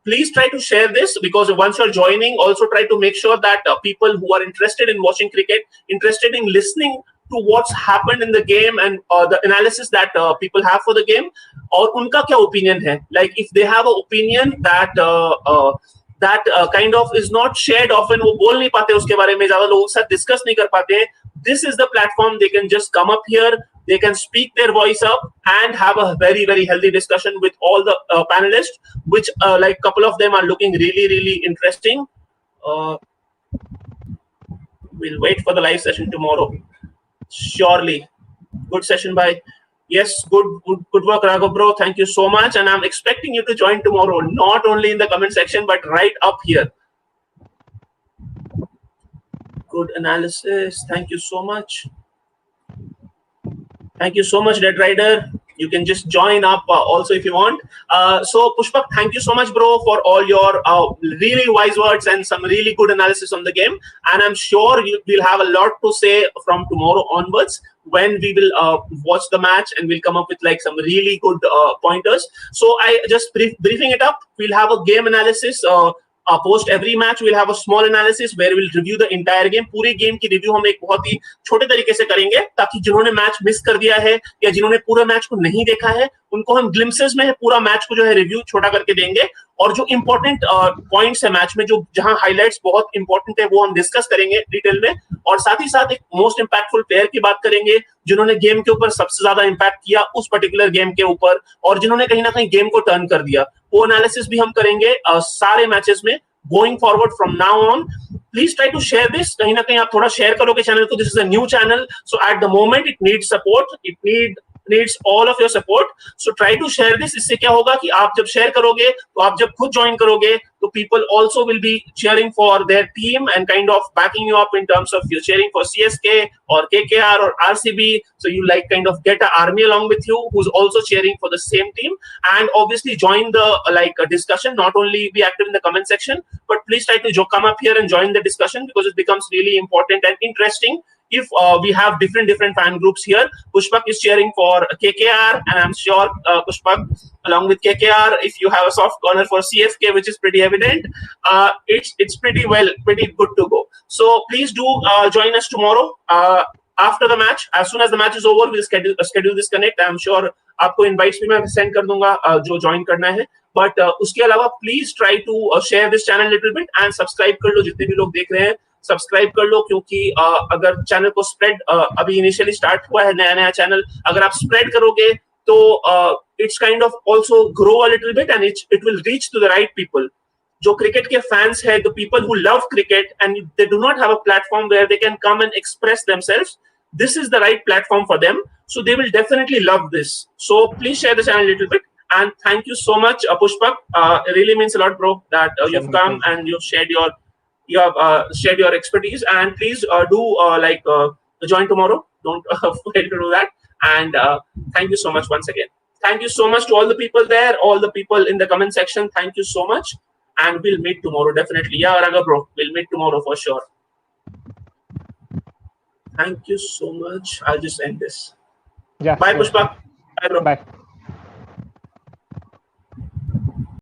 Please try to share this because once you're joining, also try to make sure that people who are interested in watching cricket, interested in listening to what's happened in the game and the analysis that people have for the game, और उनका क्या opinion है. Like if they have an opinion that kind of is not shared often, वो बोल नहीं पाते उसके बारे में, ज़्यादा लोगों के साथ डिस्कस नहीं कर पाते हैं, this is the platform. They can just come up here, they can speak their voice up and have a very, very healthy discussion with all the panelists, which like couple of them are looking really, really interesting. We'll wait for the live session tomorrow. Surely. Good session by. Yes, good work, Raghav bro. Thank you so much. And I'm expecting you to join tomorrow, not only in the comment section, but right up here. Good analysis. Thank you so much. Thank you so much, Red Rider. You can just join up also if you want. So Pushpak, thank you so much, bro, for all your really wise words and some really good analysis on the game. And I'm sure you will have a lot to say from tomorrow onwards when we will watch the match and we'll come up with like some really good pointers. So I just briefing it up. We'll have a game analysis. Post every match we'll have a small analysis where we'll review the entire game. पूरे game की review हम एक बहुत ही छोटे तरीके से करेंगे ताकि जिन्होंने मैच मिस कर दिया है या जिन्होंने पूरा मैच को नहीं देखा है उनको हम ग्लिम्सेस में पूरा मैच को जो है रिव्यू छोटा करके देंगे और जो इंपॉर्टेंट पॉइंट्स है मैच में जो जहां हाइलाइट्स बहुत इंपॉर्टेंट है वो हम डिस्कस करेंगे डिटेल में और साथ ही साथ एक मोस्ट इंपैक्टफुल प्लेयर की बात करेंगे जिन्होंने गेम के ऊपर सबसे ज्यादा इंपैक्ट किया उस पर्टिकुलर गेम के ऊपर और जिन्होंने कहीं ना कहीं गेम को टर्न कर दिया वो एनालिसिस भी हम करेंगे सारे मैचेस में going forward from now on. Please try to share this. कहीं ना कहीं आप थोड़ा शेयर करोगे चैनल को. This is a new channel, so at the moment it needs support. It needs all of your support. So try to share this. इससे क्या होगा कि आप जब शेयर करोगे तो आप जब खुद ज्वाइन करोगे तो people also will be cheering for their team and kind of backing you up in terms of you cheering for CSK or KKR or RCB. So you like kind of get an army along with you who's also cheering for the same team and obviously join the discussion. Not only be active in the comment section, but please try to come up here and join the discussion because it becomes really important and interesting. If we have different fan groups here, Pushpak is cheering for KKR, and I'm sure Pushpak, along with KKR, if you have a soft corner for CSK, which is pretty evident, it's pretty good to go. So please do join us tomorrow after the match. As soon as the match is over, we'll schedule this connect. I'm sure आपको invites भी मैं send कर दूंगा जो join करना है. But उसके अलावा please try to share this channel a little bit and subscribe कर लो जितने भी लोग देख रहे हैं. सब्सक्राइब कर लो क्योंकि अगर चैनल को स्प्रेड अभी इनिशियली स्टार्ट हुआ है नया चैनल अगर आप स्प्रेड करोगे तो it's kind of also grow a little bit and it will reach to the right people जो क्रिकेट के फैंस है the people who love cricket and they do not have a platform where they can come and express themselves this is the right platform for them so they will definitely love this so please share the channel a little bit and thank you so much Pushpak it really means a lot bro that you've come and you've shared your expertise and please do join tomorrow don't fail to do that and thank you so much once again thank you so much to all the people there all the people in the comment section thank you so much and we'll meet tomorrow definitely yeah Raga bro we'll meet tomorrow for sure thank you so much I'll just end this yeah bye sure. Pushpak bye bro Bye.